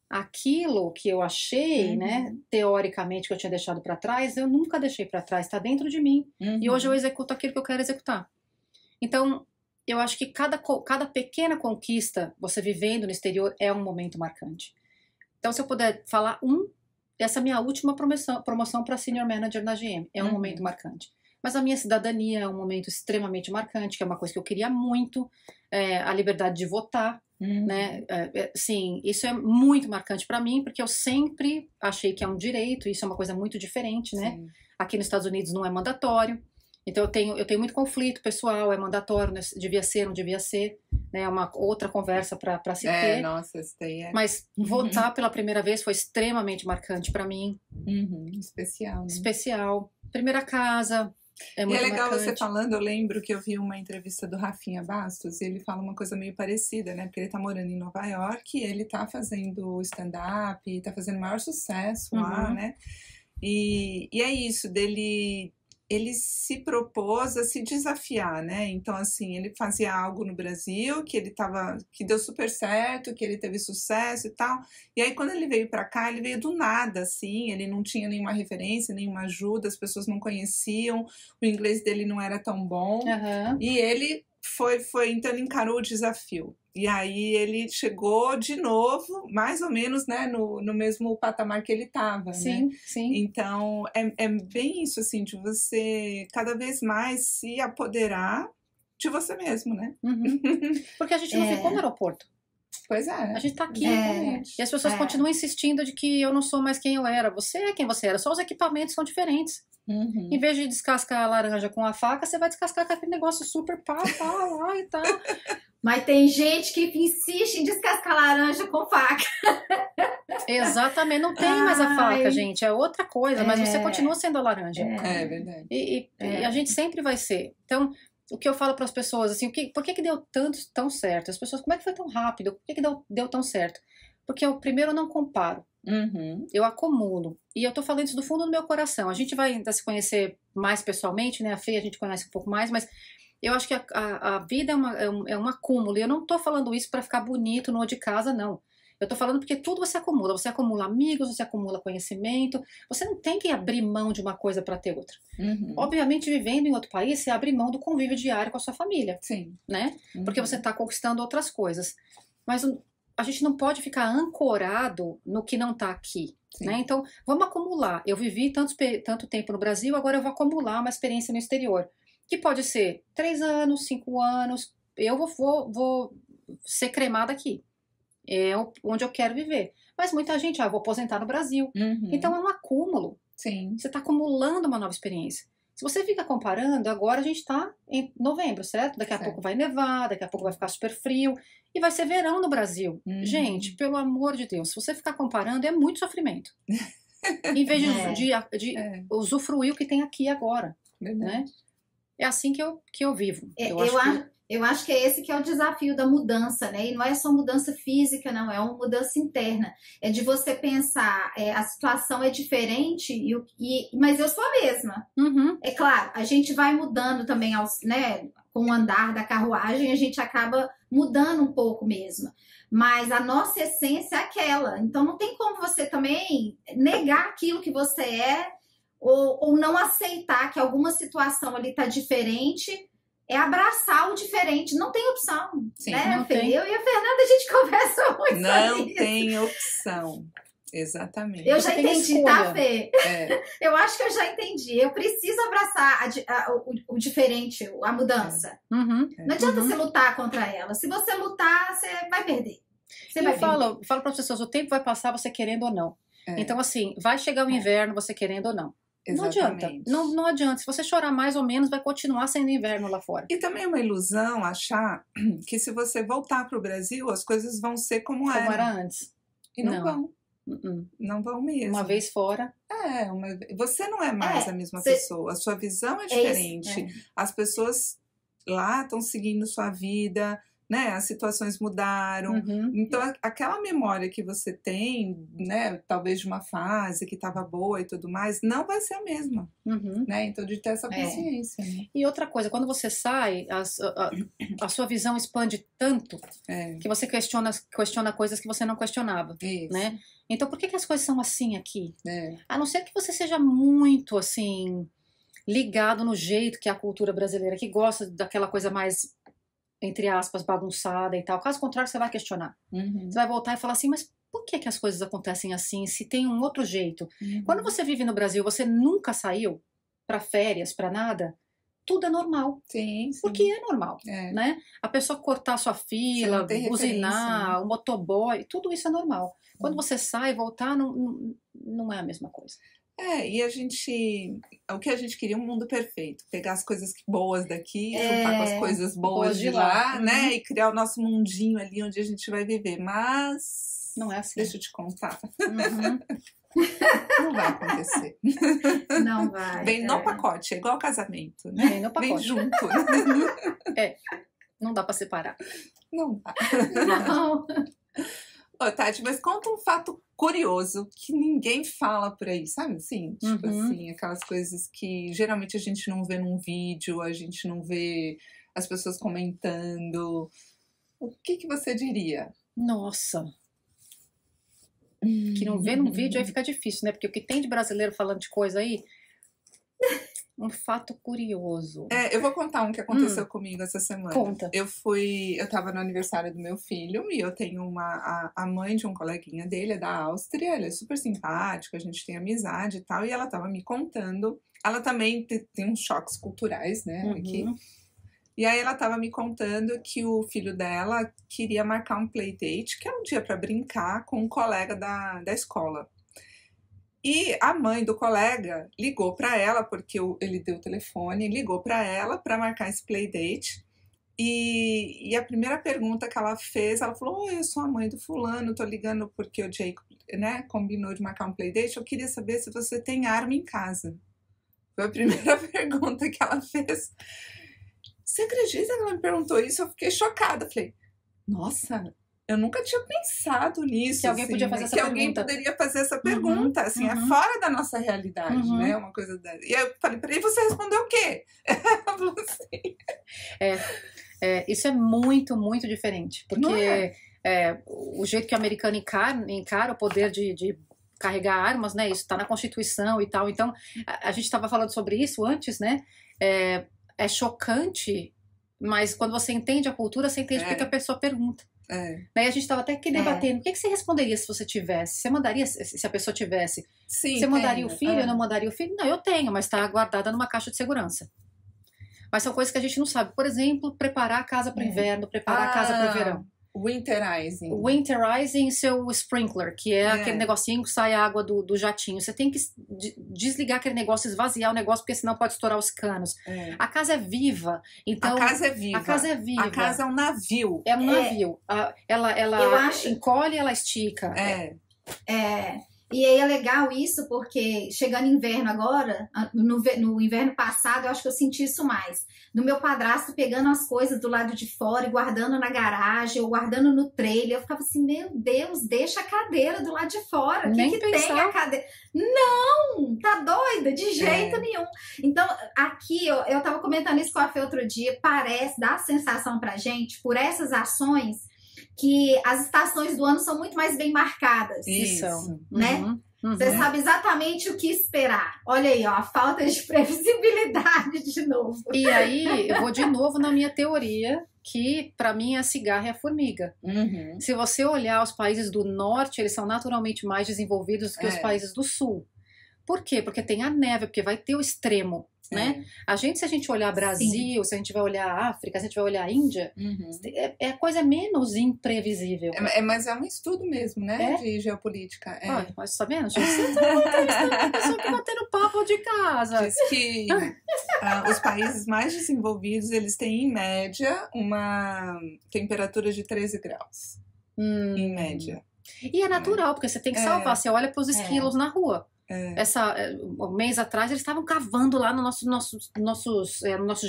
aquilo que eu achei, né, teoricamente que eu tinha deixado para trás, eu nunca deixei para trás, está dentro de mim. E hoje eu executo aquilo que eu quero executar. Então, eu acho que cada pequena conquista, você vivendo no exterior, é um momento marcante. Então, se eu puder falar essa é a minha última promoção para Senior Manager na GM, é um momento marcante. Mas a minha cidadania é um momento extremamente marcante, que é uma coisa que eu queria muito, a liberdade de votar. Né? Sim, isso é muito marcante para mim, porque eu sempre achei que é um direito, isso é uma coisa muito diferente, né? Aqui nos Estados Unidos não é mandatório, Então eu tenho muito conflito pessoal, é mandatório, né? Devia ser, não devia ser, né? É uma outra conversa para se ter.
Nossa, isso daí é...
Mas votar pela primeira vez foi extremamente marcante para mim.
Especial, né?
Especial. Primeira casa, é muito
e é legal
marcante.
você falando, eu lembro que eu vi uma entrevista do Rafinha Bastos e ele fala uma coisa meio parecida, né? Porque ele tá morando em Nova York e ele tá fazendo stand-up, tá fazendo maior sucesso lá, né? E é isso, ele se propôs a se desafiar, né? Então, assim, ele fazia algo no Brasil que deu super certo, que ele teve sucesso e tal. E aí, quando ele veio para cá, ele veio do nada, assim, ele não tinha nenhuma referência, nenhuma ajuda, as pessoas não conheciam, o inglês dele não era tão bom. E ele então ele encarou o desafio. E aí ele chegou de novo, mais ou menos, né, no mesmo patamar que ele estava,
sim,
né?
Sim.
Então, é bem isso, assim, de você cada vez mais se apoderar de você mesmo, né?
Porque a gente não ficou no aeroporto.
Pois é.
A gente tá aqui. E as pessoas continuam insistindo de que eu não sou mais quem eu era. Você é quem você era, só os equipamentos são diferentes. Em vez de descascar a laranja com a faca, você vai descascar com aquele negócio super pá lá e tal.
Mas tem gente que insiste em descascar laranja com faca.
Exatamente, não tem mais a faca, gente. É outra coisa, mas você continua sendo a laranja.
É verdade.
E a gente sempre vai ser. Então, o que eu falo para as pessoas, assim, por que deu tão certo? As pessoas, como é que foi tão rápido? Por que deu tão certo? Porque eu, primeiro, eu não comparo. Eu acumulo. E eu tô falando isso do fundo do meu coração. A gente vai ainda se conhecer mais pessoalmente, né? A Fê a gente conhece um pouco mais, mas eu acho que a vida é um acúmulo. E eu não tô falando isso para ficar bonito no de casa, não. Eu tô falando porque tudo você acumula. Você acumula amigos, você acumula conhecimento. Você não tem que abrir mão de uma coisa para ter outra. Obviamente, vivendo em outro país, você abre mão do convívio diário com a sua família.
Sim.
Né? Porque você tá conquistando outras coisas. Mas a gente não pode ficar ancorado no que não tá aqui. Né? Então, vamos acumular. Eu vivi tanto tempo no Brasil, agora eu vou acumular uma experiência no exterior. Que pode ser 3 anos, 5 anos. Eu vou ser cremada aqui. É onde eu quero viver. Mas muita gente, eu vou aposentar no Brasil. Então é um acúmulo.
Sim.
Você está acumulando uma nova experiência. Se você fica comparando, agora a gente está em novembro, certo? Daqui a pouco vai nevar, daqui a pouco vai ficar super frio. E vai ser verão no Brasil. Gente, pelo amor de Deus, se você ficar comparando, é muito sofrimento. Em vez de usufruir o que tem aqui agora. Né? É assim que eu vivo.
Eu acho que é esse que é o desafio da mudança, né? E não é só mudança física, não, é uma mudança interna. É de você pensar, a situação é diferente, mas eu sou a mesma. É claro, a gente vai mudando também, né? Com o andar da carruagem, a gente acaba mudando um pouco mesmo. Mas a nossa essência é aquela. Então não tem como você também negar aquilo que você é ou não aceitar que alguma situação ali tá diferente. É abraçar o diferente, não tem opção.
Sim,
né,
não
Fê?
tem.
Eu e a Fernanda, a gente conversa muito sobre
Não
isso.
tem opção. Exatamente.
Eu já entendi, tá, Fê?
É.
Eu acho que eu já entendi. Eu preciso abraçar o diferente, a mudança. Não adianta você lutar contra ela. Se você lutar, você vai perder.
Eu falo para as pessoas, o tempo vai passar você querendo ou não. Então, assim, vai chegar o inverno você querendo ou não.
Exatamente.
Não adianta. Não adianta. Se você chorar mais ou menos, vai continuar sendo inverno lá fora.
E também é uma ilusão achar que se você voltar para o Brasil, as coisas vão ser como
era antes.
E não vão. Não vão mesmo.
Uma vez fora.
Você não é mais a mesma pessoa. A sua visão é diferente. As pessoas lá estão seguindo sua vida, né? As situações mudaram. Então, aquela memória que você tem, né? Talvez de uma fase que estava boa e tudo mais, não vai ser a mesma. Né? Então, de ter essa consciência. Né?
E outra coisa, quando você sai, a sua visão expande tanto que você questiona coisas que você não questionava. Né? Então, por que as coisas são assim aqui? A não ser que você seja muito, assim, ligado no jeito que é a cultura brasileira, que gosta daquela coisa mais, entre aspas, bagunçada e tal. Caso contrário, você vai questionar. Você vai voltar e falar assim, mas por que as coisas acontecem assim, se tem um outro jeito? Quando você vive no Brasil, você nunca saiu para férias, para nada, tudo é normal.
Sim.
Porque é normal, né? A pessoa cortar sua fila, buzinar, né? O motoboy, tudo isso é normal. Quando você sai, voltar, não é a mesma coisa.
E o que a gente queria, um mundo perfeito. Pegar as coisas boas daqui, juntar com as coisas boas de lá, né? E criar o nosso mundinho ali onde a gente vai viver. Mas...
não é assim.
Deixa eu te contar.
Uhum.
Não vai acontecer.
Não vai.
Vem no pacote, é igual casamento, né?
Vem no pacote.
Vem junto.
Não dá pra separar.
Não dá.
Não.
Ô, Tati, mas conta um fato curioso que ninguém fala por aí, sabe? Assim, tipo assim, aquelas coisas que geralmente a gente não vê num vídeo, a gente não vê as pessoas comentando. O que você diria?
Nossa. Que não vê num vídeo aí fica difícil, né? Porque o que tem de brasileiro falando de coisa aí... Um fato curioso.
Eu vou contar um que aconteceu comigo essa semana.
Conta.
Eu tava no aniversário do meu filho e eu tenho a mãe de um coleguinha dele, é da Áustria, ela é super simpática, a gente tem amizade e tal, e ela tava me contando, ela também tem uns choques culturais, né, aqui. E aí ela tava me contando que o filho dela queria marcar um playdate, que é um dia pra brincar com um colega da escola. E a mãe do colega ligou para ela, porque ele deu o telefone, ligou para ela para marcar esse playdate. E a primeira pergunta que ela fez, ela falou: oi, eu sou a mãe do fulano, tô ligando porque o Jacob, né, combinou de marcar um playdate. Eu queria saber se você tem arma em casa. Foi a primeira pergunta que ela fez. Você acredita que ela me perguntou isso? Eu fiquei chocada. Falei, nossa... Eu nunca tinha pensado nisso.
Que alguém podia fazer essa pergunta.
Alguém poderia fazer essa pergunta. Assim, é fora da nossa realidade, né? Uma coisa dessa. E eu falei, peraí, você respondeu o quê? Ela falou assim.
Isso é muito, muito diferente. Porque o jeito que o americano encara o poder de carregar armas, né? Isso está na Constituição e tal. Então, a gente estava falando sobre isso antes, né? É chocante, mas quando você entende a cultura, você entende porque a pessoa pergunta. Daí a gente estava até aqui debatendo, o que você responderia se você tivesse? Você mandaria, se a pessoa tivesse?
Sim,
você mandaria o filho? Eu não mandaria o filho? Não, eu tenho, mas está guardada numa caixa de segurança. Mas são coisas que a gente não sabe. Por exemplo, preparar a casa para o inverno, preparar a casa para o verão.
Winterizing.
Winterizing seu sprinkler, que é aquele negocinho que sai a água do jatinho. Você tem que desligar aquele negócio, esvaziar o negócio, porque senão pode estourar os canos. A casa é viva. Então,
a casa é viva.
A casa é viva.
A casa é um navio.
É um navio. Ela encolhe, ela estica.
E aí é legal isso, porque chegando inverno agora, no inverno passado, eu acho que eu senti isso mais. Do meu padrasto pegando as coisas do lado de fora e guardando na garagem ou guardando no trailer. Eu ficava assim, meu Deus, deixa a cadeira do lado de fora. O que tem a cadeira? Não, tá doida? De jeito nenhum. Então, aqui, eu tava comentando isso com a Fê outro dia, dá a sensação pra gente, por essas ações, que as estações do ano são muito mais bem marcadas.
Isso.
Né? Você sabe exatamente o que esperar. Olha aí, ó, a falta de previsibilidade de novo.
E aí, eu vou de novo na minha teoria, que para mim a cigarra é a formiga. Se você olhar os países do norte, eles são naturalmente mais desenvolvidos do que os países do sul. Por quê? Porque tem a neve, porque vai ter o extremo. Né? Se a gente olhar Brasil, se a gente vai olhar África, se a gente vai olhar Índia, a coisa menos imprevisível.
Mas é um estudo mesmo, né? De geopolítica.
Mas tá vendo? Você tá uma pessoa que batendo papo de casa.
Diz que os países mais desenvolvidos, eles têm, em média, uma temperatura de 13 graus. Em média.
E é natural, porque você tem que salvar. Você olha para os esquilos na rua. Um mês atrás eles estavam cavando lá no nosso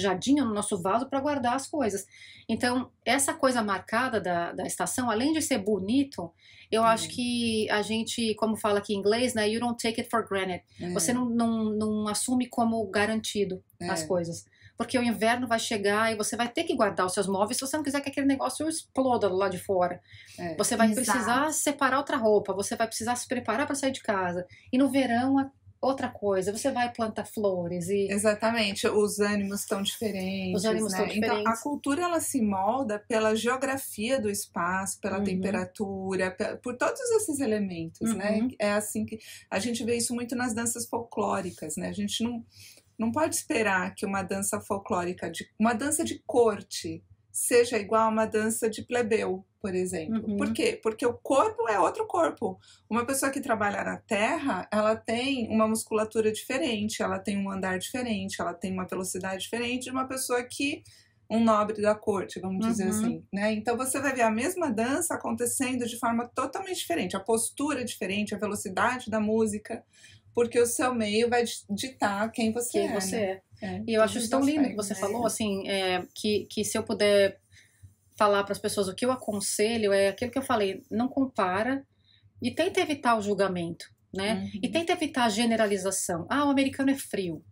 jardim, no nosso vaso, para guardar as coisas. Então, essa coisa marcada da estação, além de ser bonito, eu acho que a gente, como fala aqui em inglês, né, you don't take it for granted. Você não assume como garantido as coisas. Porque o inverno vai chegar e você vai ter que guardar os seus móveis se você não quiser que aquele negócio exploda do lado de fora. Você vai precisar separar outra roupa, você vai precisar se preparar para sair de casa. E no verão, outra coisa, você vai plantar flores.
Exatamente, os ânimos estão diferentes.
Os ânimos estão diferentes.
Então, a cultura ela se molda pela geografia do espaço, pela temperatura, por todos esses elementos, né? É assim que a gente vê isso muito nas danças folclóricas, né? A gente não pode esperar que uma dança folclórica, uma dança de corte, seja igual a uma dança de plebeu, por exemplo.
Uhum.
Por quê? Porque o corpo é outro corpo. Uma pessoa que trabalha na terra, ela tem uma musculatura diferente, ela tem um andar diferente, ela tem uma velocidade diferente de uma pessoa que... um nobre da corte, vamos dizer assim, né? Então você vai ver a mesma dança acontecendo de forma totalmente diferente, a postura é diferente, a velocidade da música, porque o seu meio vai ditar quem você é.
Quem você
né?
é. E eu acho isso tão lindo que você falou, assim, que se eu puder falar para as pessoas o que eu aconselho, é aquilo que eu falei, não compara e tenta evitar o julgamento, né? E tenta evitar a generalização. Ah, o americano é frio.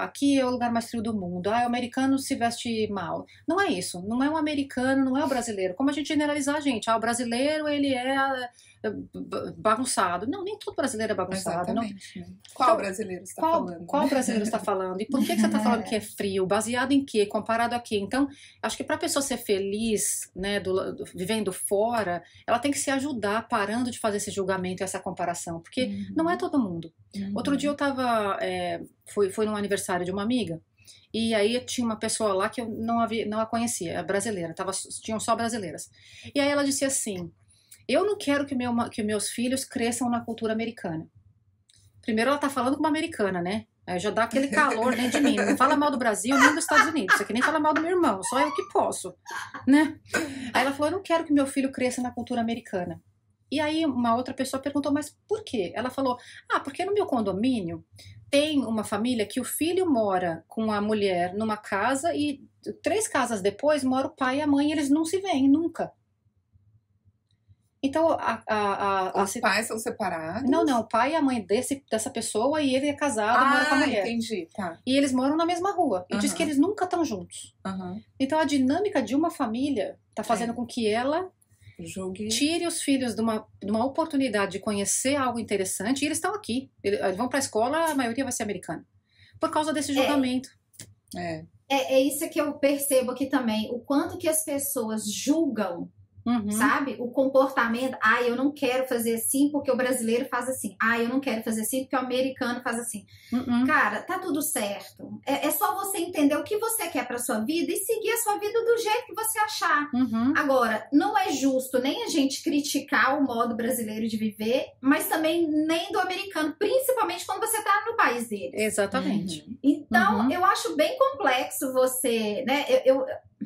Aqui é o lugar mais frio do mundo. O americano se veste mal. Não é isso. Não é um americano, não é o brasileiro. Como a gente generalizar a gente. O brasileiro, ele é bagunçado. Não, nem todo brasileiro é bagunçado.
Exatamente. Não. Qual brasileiro está falando?
Qual brasileiro está falando? E por que você está falando que é frio? Baseado em quê? Comparado a quê? Então, acho que para a pessoa ser feliz, né, vivendo fora, ela tem que se ajudar parando de fazer esse julgamento e essa comparação. Porque não é todo mundo. Outro dia eu estava... Foi num aniversário de uma amiga, e aí tinha uma pessoa lá que eu não a conhecia, brasileira, tinham só brasileiras. E aí ela disse assim, eu não quero que meus filhos cresçam na cultura americana. Primeiro ela tá falando com uma americana, né? Aí já dá aquele calor dentro de mim, não fala mal do Brasil nem dos Estados Unidos, isso aqui nem fala mal do meu irmão, só eu que posso, né? Aí ela falou, eu não quero que meu filho cresça na cultura americana. E aí uma outra pessoa perguntou, mas por quê? Ela falou, porque no meu condomínio tem uma família que o filho mora com a mulher numa casa e 3 casas depois mora o pai e a mãe e eles não se veem nunca. Então
os pais são separados?
Não, o pai e a mãe dessa pessoa e ele é casado, mora com a mulher.
Entendi, tá.
E eles moram na mesma rua. E diz que eles nunca estão juntos. Então a dinâmica de uma família tá fazendo com que ela tire os filhos de uma oportunidade de conhecer algo interessante e eles estão aqui. Eles vão para a escola, a maioria vai ser americana. Por causa desse julgamento.
É isso que eu percebo aqui também. O quanto que as pessoas julgam, sabe? O comportamento. Eu não quero fazer assim porque o brasileiro faz assim. Eu não quero fazer assim porque o americano faz assim. Cara, tá tudo certo. É só você entender o que você quer pra sua vida e seguir a sua vida do jeito que você achar. Agora, não é justo nem a gente criticar o modo brasileiro de viver, mas também nem do americano, principalmente quando você tá no país dele.
Exatamente.
Então, eu acho bem complexo você, né?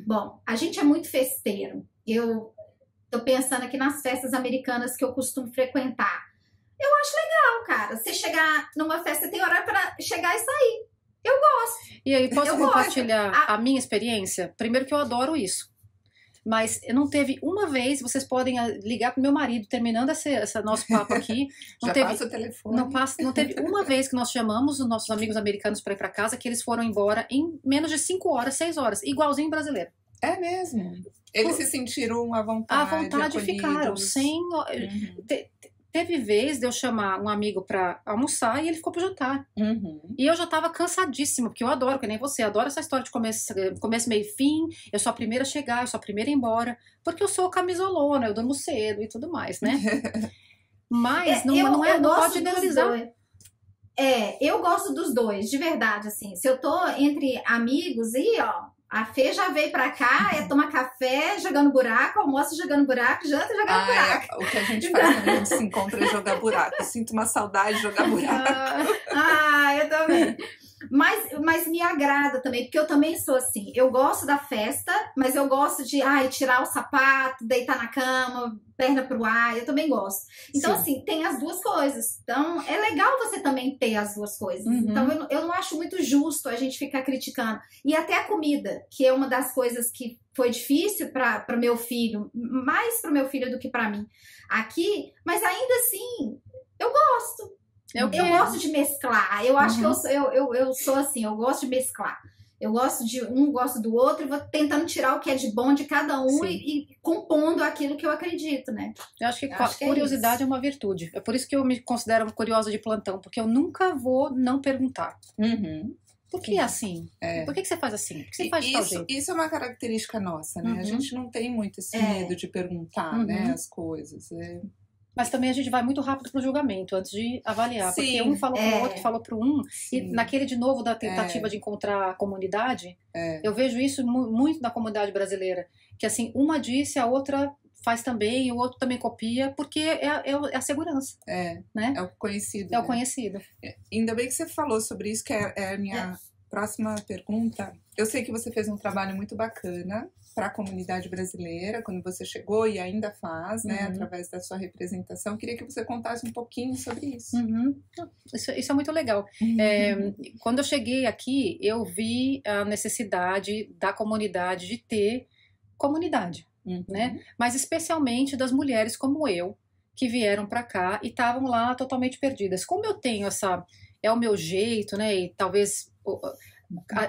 Bom, a gente é muito festeiro. Eu tô pensando aqui nas festas americanas que eu costumo frequentar. Eu acho legal, cara. Você chegar numa festa, tem horário pra chegar e sair. Eu gosto.
E aí, posso compartilhar a minha experiência? Primeiro que eu adoro isso. Mas não teve uma vez, vocês podem ligar pro meu marido, terminando esse nosso papo aqui.
Já passa o telefone.
Não teve uma vez que nós chamamos os nossos amigos americanos para ir para casa, que eles foram embora em menos de 5 horas, 6 horas. Igualzinho brasileiro.
É mesmo? Eles se sentiram à vontade.
À vontade ficaram, sem... Teve vez de eu chamar um amigo pra almoçar e ele ficou pro jantar. E eu já tava cansadíssima, porque eu adoro, que nem você, adoro essa história de começo, meio e fim, eu sou a primeira a chegar, eu sou a primeira a ir embora, porque eu sou camisolona, eu durmo cedo e tudo mais, né? Mas não pode generalizar.
Eu gosto dos dois, de verdade, assim. Se eu tô entre amigos a Fê já veio pra cá, tomar café, jogando buraco, almoço jogando buraco, janta jogando buraco.
O que a gente faz quando a gente se encontra é jogar buraco. Eu sinto uma saudade de jogar buraco.
Eu também. Mas me agrada também, porque eu também sou assim. Eu gosto da festa, mas eu gosto de tirar o sapato, deitar na cama, perna pro ar. Eu também gosto. Então, assim, tem as duas coisas. Então, é legal você também ter as duas coisas. Então, eu não acho muito justo a gente ficar criticando. E até a comida, que é uma das coisas que foi difícil para meu filho, mais para meu filho do que para mim aqui, mas ainda assim, eu gosto. Eu gosto de mesclar. Eu acho que eu sou assim, eu gosto de mesclar. Eu gosto de um, gosto do outro, e vou tentando tirar o que é de bom de cada um e compondo aquilo que eu acredito, né?
Eu acho que curiosidade é uma virtude. É por isso que eu me considero curiosa de plantão, porque eu nunca vou não perguntar. Por que assim? Por que você faz assim? Por que você faz de tal jeito?
Isso é uma característica nossa, né? A gente não tem muito esse medo de perguntar, né, as coisas.
Mas também a gente vai muito rápido pro julgamento antes de avaliar.
Sim,
porque um falou pro outro, falou pro um.
Sim.
E naquele, de novo, da tentativa de encontrar a comunidade, eu vejo isso muito na comunidade brasileira. Que assim, uma disse, a outra faz também, e o outro também copia, porque é a segurança. Né?
É o conhecido.
É o conhecido.
Ainda bem que você falou sobre isso, que é a minha próxima pergunta. Eu sei que você fez um trabalho muito bacana para a comunidade brasileira, quando você chegou e ainda faz, né, através da sua representação. Queria que você contasse um pouquinho sobre isso.
Isso é muito legal. Quando eu cheguei aqui, eu vi a necessidade da comunidade de ter comunidade, né? Mas especialmente das mulheres como eu, que vieram para cá e estavam lá totalmente perdidas. Como eu tenho é o meu jeito, né? E talvez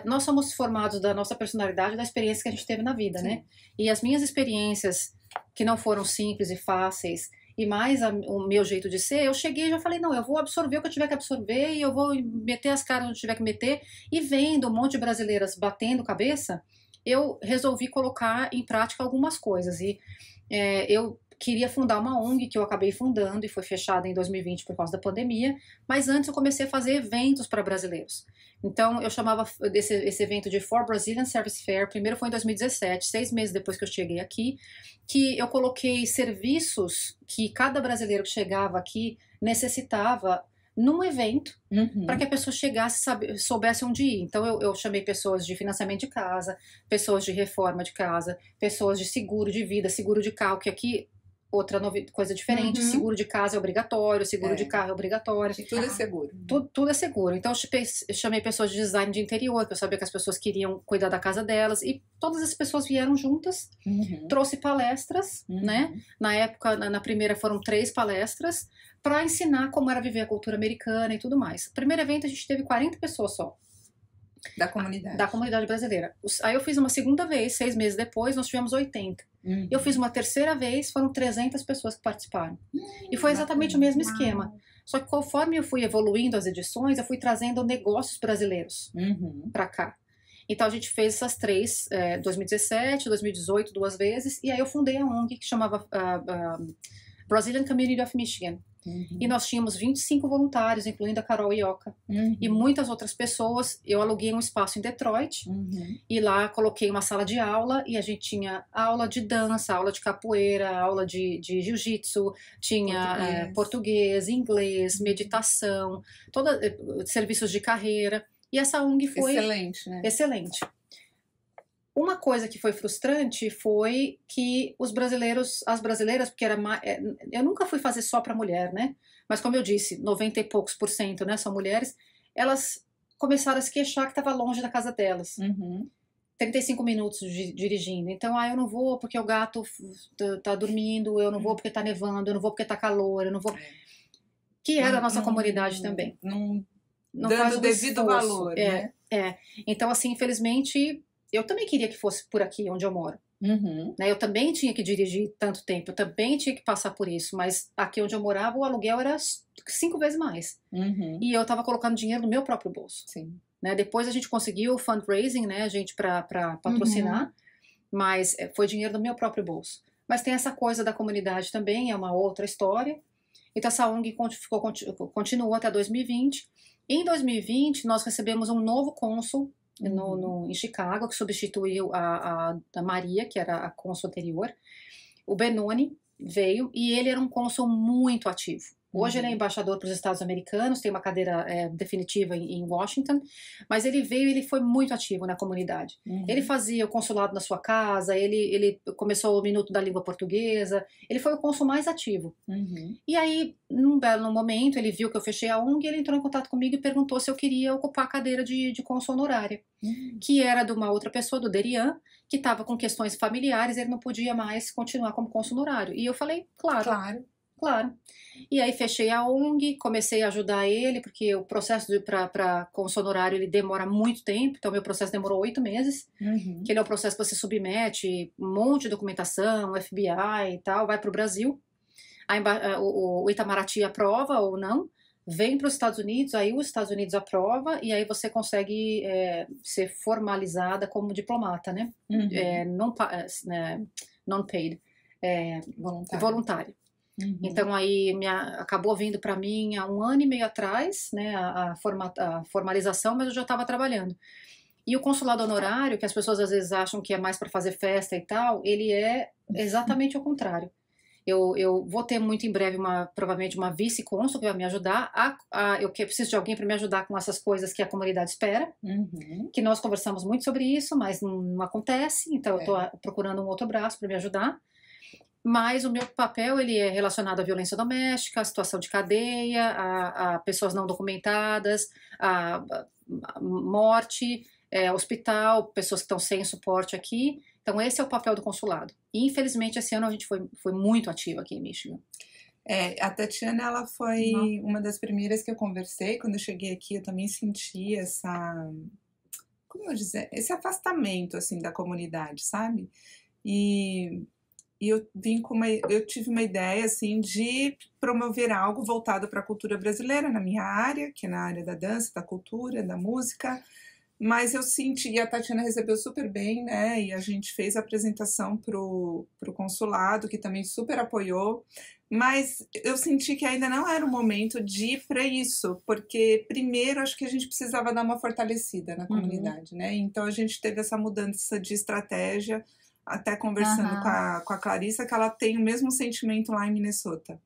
nós somos formados da nossa personalidade, da experiência que a gente teve na vida, né? E as minhas experiências, que não foram simples e fáceis, e mais o meu jeito de ser, eu cheguei e já falei, não, eu vou absorver o que eu tiver que absorver e eu vou meter as caras onde eu tiver que meter. E vendo um monte de brasileiras batendo cabeça, eu resolvi colocar em prática algumas coisas. E eu queria fundar uma ONG, que eu acabei fundando e foi fechada em 2020 por causa da pandemia, mas antes eu comecei a fazer eventos para brasileiros. Então eu chamava esse evento de For Brazilian Service Fair. Primeiro foi em 2017, 6 meses depois que eu cheguei aqui, que eu coloquei serviços que cada brasileiro que chegava aqui necessitava num evento, para que a pessoa chegasse e soubesse onde ir. Então eu chamei pessoas de financiamento de casa, pessoas de reforma de casa, pessoas de seguro de vida, seguro de carro, que aqui outra coisa diferente, seguro de casa é obrigatório, seguro de carro é obrigatório.
Tudo é seguro.
Tudo é seguro. Então eu chamei pessoas de design de interior, que eu sabia que as pessoas queriam cuidar da casa delas, e todas as pessoas vieram juntas, trouxe palestras, né? Na época, na primeira foram 3 palestras, para ensinar como era viver a cultura americana e tudo mais. No primeiro evento a gente teve 40 pessoas só.
Da comunidade.
Da comunidade brasileira. Aí eu fiz uma segunda vez, 6 meses depois, nós tivemos 80. Eu fiz uma terceira vez, foram 300 pessoas que participaram. E foi exatamente o mesmo esquema. Só que conforme eu fui evoluindo as edições, eu fui trazendo negócios brasileiros para cá. Então a gente fez essas 3, 2017, 2018, 2 vezes, e aí eu fundei a ONG que chamava Brazilian Community of Michigan. E nós tínhamos 25 voluntários, incluindo a Carol Ioca, e muitas outras pessoas. Eu aluguei um espaço em Detroit, e lá coloquei uma sala de aula, e a gente tinha aula de dança, aula de capoeira, aula de jiu-jitsu, tinha português, inglês, meditação, serviços de carreira, e essa ONG foi
excelente, né?
Excelente. Uma coisa que foi frustrante foi que os brasileiros, as brasileiras, porque eu nunca fui fazer só para mulher, né? Mas como eu disse, 90 e poucos % né, são mulheres, elas começaram a se queixar que estava longe da casa delas. 35 minutos dirigindo. Então, eu não vou porque o gato tá dormindo, eu não vou porque tá nevando, eu não vou porque tá calor, eu não vou... Que é da nossa comunidade também.
Não
faz
dando
um
devido
esforço.
valor, né?
Então, assim, infelizmente... Eu também queria que fosse por aqui onde eu moro. Né? Eu também tinha que dirigir tanto tempo, eu também tinha que passar por isso, mas aqui onde eu morava o aluguel era 5 vezes mais. E eu estava colocando dinheiro no meu próprio bolso.
Sim.
Né? Depois a gente conseguiu o fundraising, né, a gente para patrocinar, mas foi dinheiro do meu próprio bolso. Mas tem essa coisa da comunidade também, é uma outra história. Então essa ONG continuou até 2020. Em 2020 nós recebemos um novo cônsul em Chicago, que substituiu a Maria, que era a cônsul anterior. O Benoni veio e ele era um cônsul muito ativo. Hoje ele é embaixador para os Estados Americanos, tem uma cadeira definitiva em Washington, mas ele veio e ele foi muito ativo na comunidade. Ele fazia o consulado na sua casa, ele começou o Minuto da Língua Portuguesa, ele foi o cônsul mais ativo. E aí, num belo momento, ele viu que eu fechei a ONG, ele entrou em contato comigo e perguntou se eu queria ocupar a cadeira de cônsul honorária, que era de uma outra pessoa, do Derian, que estava com questões familiares, ele não podia mais continuar como cônsul honorário. E eu falei, claro. E aí fechei a ONG, comecei a ajudar ele, porque o processo para cônsul honorário ele demora muito tempo, então meu processo demorou 8 meses, que ele é um processo que você submete um monte de documentação, FBI e tal, vai para o Brasil, o Itamaraty aprova ou não, vem para os Estados Unidos, aí os Estados Unidos aprova, e aí você consegue ser formalizada como diplomata, né? Non-paid, voluntário. Então aí acabou vindo para mim há 1 ano e meio atrás, né, a formalização, mas eu já estava trabalhando. E o consulado honorário, que as pessoas às vezes acham que é mais para fazer festa e tal, ele é exatamente o contrário. Eu vou ter muito em breve, provavelmente, uma vice-cônsul que vai me ajudar. Eu preciso de alguém para me ajudar com essas coisas que a comunidade espera. Que nós conversamos muito sobre isso, mas não acontece. Então, eu estou procurando um outro braço para me ajudar. Mas o meu papel ele é relacionado à violência doméstica, à situação de cadeia, a pessoas não documentadas, a morte, hospital, pessoas que estão sem suporte aqui. Então, esse é o papel do consulado. E, infelizmente, esse ano a gente foi muito ativa aqui em Michigan.
A Tatiana, ela foi uma das primeiras que eu conversei. Quando eu cheguei aqui, eu também senti esse afastamento, assim, da comunidade, sabe? E eu tive uma ideia, assim, de promover algo voltado para a cultura brasileira na minha área, que é na área da dança, da cultura, da música. Mas eu senti, e a Tatiana recebeu super bem, né? E a gente fez a apresentação pro consulado, que também super apoiou. Mas eu senti que ainda não era o momento de ir para isso, porque primeiro acho que a gente precisava dar uma fortalecida na comunidade, né? Então a gente teve essa mudança de estratégia, até conversando com a Clarissa, que ela tem o mesmo sentimento lá em Minnesota.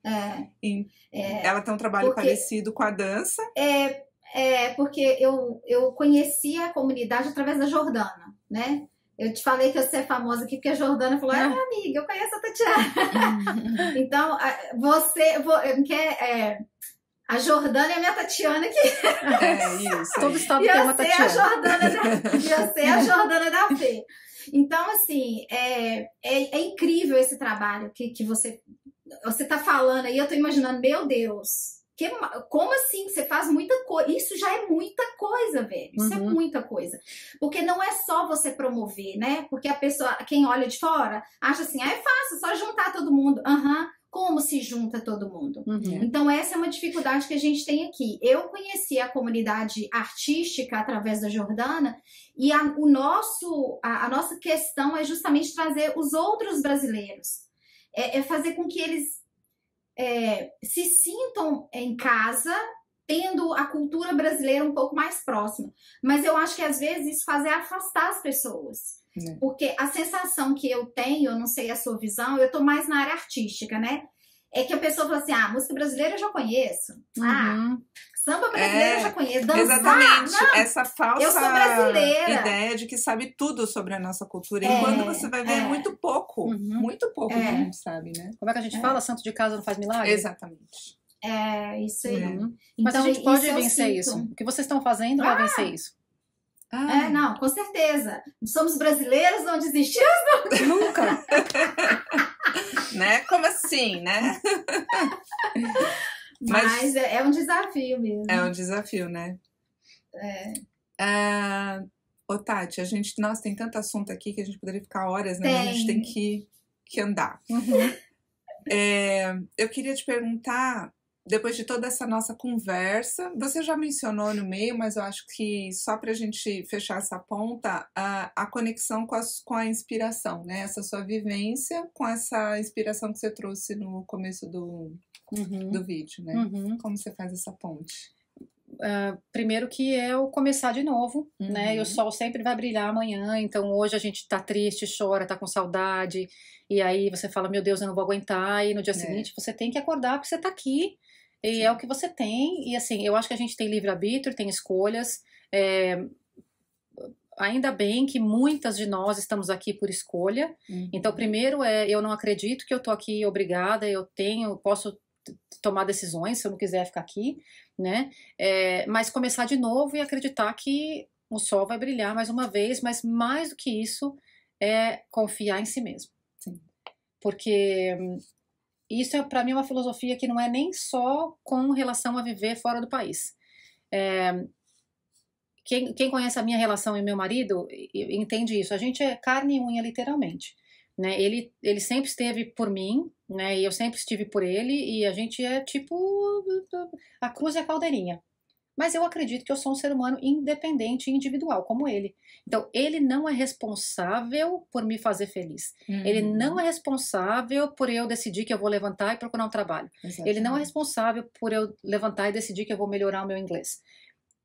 Ela tem um trabalho parecido com a dança.
Porque eu conheci a comunidade através da Jordana, né? Eu te falei que você é famosa aqui porque a Jordana falou, minha amiga, eu conheço a Tatiana. Então, a Jordana é a minha Tatiana aqui.
Isso.
Todo estado tem uma Tatiana.
Você é a Jordana da Fê. Então, assim, é incrível esse trabalho que você tá falando aí. Eu tô imaginando, meu Deus... Como assim? Você faz muita coisa. Isso já é muita coisa, velho. Isso é muita coisa. Porque não é só você promover, né? Porque a pessoa, quem olha de fora, acha assim, é fácil, só juntar todo mundo. Como se junta todo mundo? Então, essa é uma dificuldade que a gente tem aqui. Eu conheci a comunidade artística através da Jordana e a nossa questão é justamente trazer os outros brasileiros. É fazer com que eles se sintam em casa, tendo a cultura brasileira um pouco mais próxima. Mas eu acho que às vezes isso faz afastar as pessoas. Porque a sensação que eu tenho, eu não sei a sua visão, eu tô mais na área artística, né? É que a pessoa fala assim, música brasileira eu já conheço. Samba brasileiro eu já conheço. Dançar,
exatamente.
Não,
essa falsa
eu sou brasileira.
Ideia de que sabe tudo sobre a nossa cultura. E quando você vai ver, muito pouco. Muito pouco que a gente sabe, né?
Como é que a gente fala? Santo de casa não faz milagre?
Exatamente.
Isso aí.
Mas
Então,
a gente pode vencer isso. O que vocês estão fazendo vai vencer isso.
Não, com certeza. Somos brasileiros, não desistimos
nunca.
Né? Como assim, né?
Mas é um desafio mesmo.
É um desafio, né? Ô, Tati, nossa, tem tanto assunto aqui que a gente poderia ficar horas, né? A gente tem que andar. Eu queria te perguntar, depois de toda essa nossa conversa, você já mencionou no meio, mas eu acho que só pra gente fechar essa ponta, a conexão com a inspiração, né? Essa sua vivência com essa inspiração que você trouxe no começo do vídeo, né? Como você faz essa ponte?
Primeiro que é o começar de novo, né? E o sol sempre vai brilhar amanhã, então hoje a gente tá triste, chora, tá com saudade, e aí você fala, meu Deus, eu não vou aguentar, e no dia seguinte você tem que acordar porque você tá aqui, e é o que você tem, e assim, eu acho que a gente tem livre-arbítrio, tem escolhas, ainda bem que muitas de nós estamos aqui por escolha, então primeiro eu não acredito que eu tô aqui obrigada, eu posso tomar decisões se eu não quiser ficar aqui, né? Mas começar de novo e acreditar que o sol vai brilhar mais uma vez, mas mais do que isso é confiar em si mesmo.
Sim.
Porque isso para mim é uma filosofia que não é nem só com relação a viver fora do país. Quem conhece a minha relação e meu marido entende isso. A gente é carne e unha literalmente. Né? Ele sempre esteve por mim, né? E eu sempre estive por ele, e a gente é tipo a cruz e a caldeirinha. Mas eu acredito que eu sou um ser humano independente e individual, como ele. Então, ele não é responsável por me fazer feliz. Ele não é responsável por eu decidir que eu vou levantar e procurar um trabalho.
Exatamente.
Ele não é responsável por eu levantar e decidir que eu vou melhorar o meu inglês.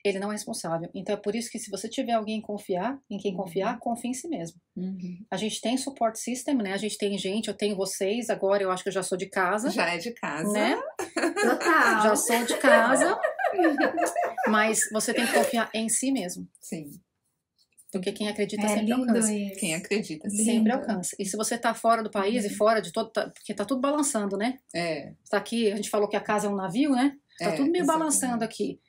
Ele não é responsável. Então, é por isso que se você tiver alguém em quem confiar, confie em si mesmo. A gente tem support system, né? A gente tem gente, eu tenho vocês, agora eu acho que eu já sou de casa.
Já é de casa.
Né?
Total.
Já sou de casa. Mas você tem que confiar em si mesmo.
Sim.
Porque quem acredita
É
sempre
lindo
alcança.
isso.
Quem acredita
Lindo.
Sempre alcança. E se você tá fora do país e fora de todo... Porque tá tudo balançando, né? Tá aqui, a gente falou que a casa é um navio, né? Tá tudo meio balançando aqui.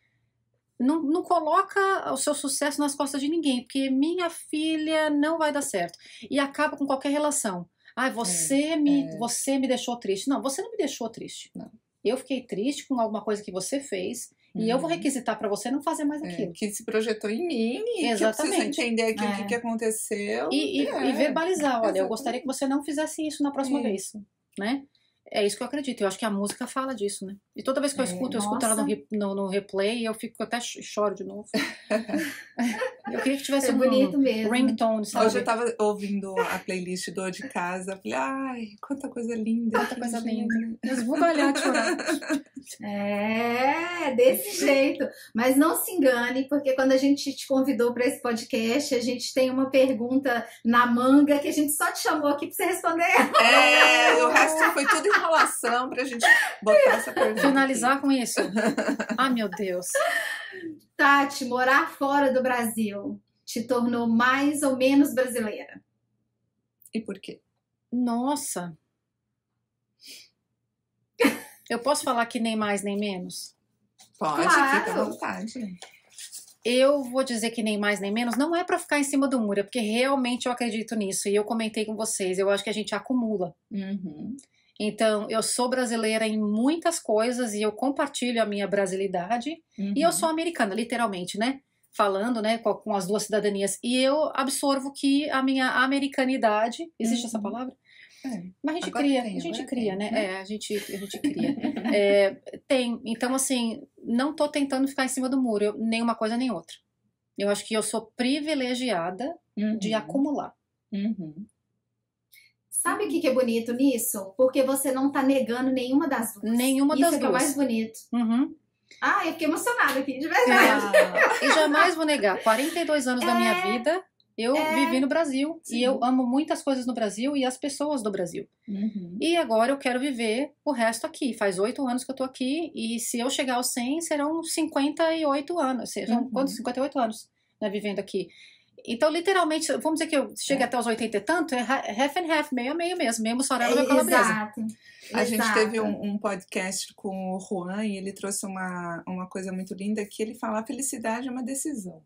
Não coloca o seu sucesso nas costas de ninguém, porque minha filha não vai dar certo. E acaba com qualquer relação. Você me deixou triste. Não, você não me deixou triste.
Não.
Eu fiquei triste com alguma coisa que você fez e eu vou requisitar pra você não fazer mais aquilo.
Que se projetou em mim e
Exatamente.
que eu preciso entender aqui o que aconteceu.
E verbalizar, olha, eu
Exatamente.
gostaria que você não fizesse isso na próxima vez, né? É isso que eu acredito. Eu acho que a música fala disso, né? E toda vez que eu escuto ela no replay, eu até choro de novo. Eu queria que tivesse
bonito mesmo.
ringtone, sabe?
Hoje eu tava ouvindo a playlist do De Casa. Falei, ai, quanta coisa linda.
Quanta coisa linda. Eles vão galhar de chorar.
Desse jeito. Mas não se engane, porque quando a gente te convidou para esse podcast, a gente tem uma pergunta na manga que a gente só te chamou aqui para você responder.
O resto foi tudo enrolação pra gente botar essa pergunta.
Finalizar com isso. Meu Deus.
Tati, morar fora do Brasil te tornou mais ou menos brasileira?
E por quê?
Nossa. Eu posso falar que nem mais nem menos?
Pode,
Claro.
fica à vontade.
Eu vou dizer que nem mais nem menos, não é pra ficar em cima do muro, é porque realmente eu acredito nisso. E eu comentei com vocês, eu acho que a gente acumula. Então, eu sou brasileira em muitas coisas e eu compartilho a minha brasilidade. E eu sou americana, literalmente, né? Falando, né, com as duas cidadanias. E eu absorvo que a minha americanidade... Existe essa palavra? Mas a gente cria, né? A gente cria. Tem. Então, assim, não tô tentando ficar em cima do muro, nem uma coisa nem outra. Eu acho que eu sou privilegiada de acumular.
Sabe o que é bonito nisso? Porque você não tá negando nenhuma das duas.
Nenhuma
Isso
das
é que é o
duas.
mais bonito. Eu fiquei emocionada aqui, de verdade.
E jamais vou negar. 42 anos da minha vida, eu vivi no Brasil.
Sim.
E eu amo muitas coisas no Brasil e as pessoas do Brasil. E agora eu quero viver o resto aqui. Faz 8 anos que eu tô aqui. E se eu chegar aos 100, serão 58 anos. Serão quantos? 58 anos, né, vivendo aqui. Então, literalmente, vamos dizer que eu chegue até os 80 e tanto, é half and half, meio a meio mesmo, meio mussarela, meio calabresa.
Exato.
A gente teve um podcast com o Juan e ele trouxe uma coisa muito linda que ele fala, a felicidade é uma decisão.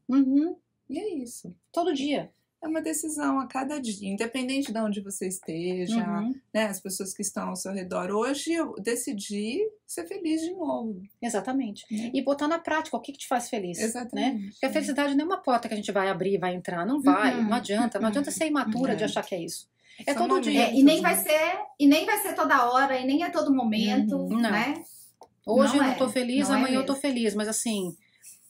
E é isso.
Todo dia.
É uma decisão a cada dia, independente de onde você esteja, né, as pessoas que estão ao seu redor. Hoje eu decidi ser feliz de novo.
Exatamente. E botar na prática o que te faz feliz.
Exatamente.
Né? Porque a felicidade não é uma porta que a gente vai abrir e vai entrar. Não vai, não adianta. Não adianta ser imatura de achar que é isso. É
São
todo dia.
E nem vai ser toda hora, e nem é todo momento,
Não.
né?
Hoje
Não
eu não tô feliz,
não é
amanhã eu tô
mesmo.
feliz. Mas assim,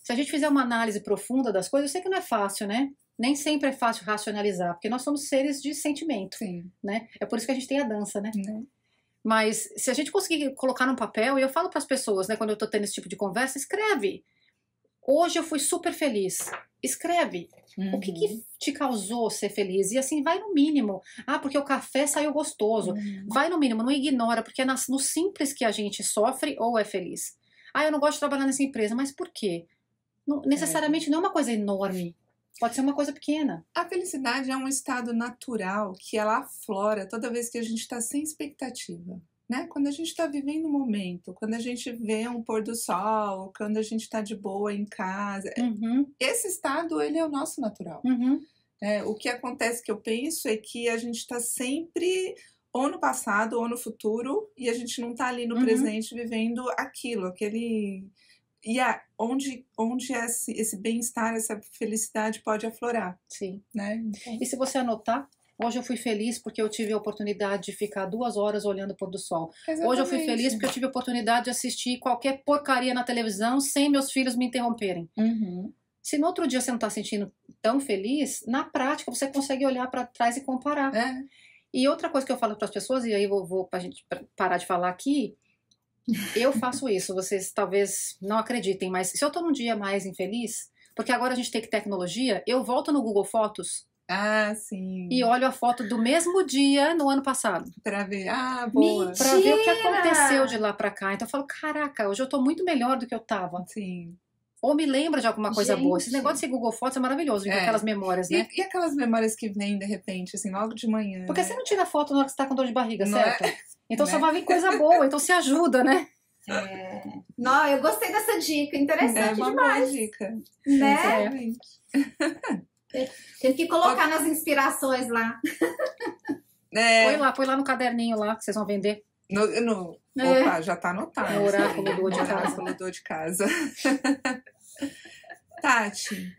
se a gente fizer uma análise profunda das coisas, eu sei que não é fácil, né? Nem sempre é fácil racionalizar, porque nós somos seres de sentimento,
Sim.
né? É por isso que a gente tem a dança, né? Mas se a gente conseguir colocar num papel, e eu falo para as pessoas, né, quando eu tô tendo esse tipo de conversa, escreve. Hoje eu fui super feliz. Escreve. O que te causou ser feliz? E assim, vai no mínimo. Porque o café saiu gostoso. Vai no mínimo, não ignora, porque é no simples que a gente sofre ou é feliz. Eu não gosto de trabalhar nessa empresa, mas por quê? Não, necessariamente não é uma coisa enorme. Pode ser uma coisa pequena.
A felicidade é um estado natural que ela aflora toda vez que a gente está sem expectativa. Né? Quando a gente está vivendo um momento, quando a gente vê um pôr do sol, quando a gente está de boa em casa, esse estado ele é o nosso natural. O que acontece que eu penso é que a gente está sempre ou no passado ou no futuro e a gente não está ali no presente vivendo aquilo, aquele... E onde esse bem-estar, essa felicidade pode aflorar.
Sim.
Né? Então...
E se você anotar, Hoje eu fui feliz porque eu tive a oportunidade de ficar 2 horas olhando o pôr do sol.
Exatamente.
Hoje eu fui feliz porque eu tive a oportunidade de assistir qualquer porcaria na televisão sem meus filhos me interromperem. Se no outro dia você não está se sentindo tão feliz, na prática você consegue olhar para trás e comparar. E outra coisa que eu falo para as pessoas, e aí eu vou para a gente parar de falar aqui, eu faço isso, vocês talvez não acreditem, mas se eu estou num dia mais infeliz, porque agora a gente tem tecnologia, eu volto no Google Fotos
sim.
e olho a foto do mesmo dia no ano passado.
Pra ver, boa.
Mentira!
Pra ver o que aconteceu de lá pra cá. Então eu falo, caraca, hoje eu tô muito melhor do que eu tava.
Sim.
Ou me lembra de alguma coisa boa. Esse negócio de Google Fotos é maravilhoso, aquelas memórias, né?
E aquelas memórias que vêm de repente, assim, logo de manhã.
Porque você não tira foto na hora que você tá com dor de barriga,
Não
certo?
é?
Então
Né?
só vai vir coisa boa, então se ajuda, né?
Não, eu gostei dessa dica,
É
interessante
uma
demais.
boa dica.
Né?
Exatamente.
Tem que colocar nas inspirações lá.
Põe lá no caderninho lá, que vocês vão vender.
Opa, já tá anotado.
No oráculo do de casa.
Oráculo do de casa. Tati,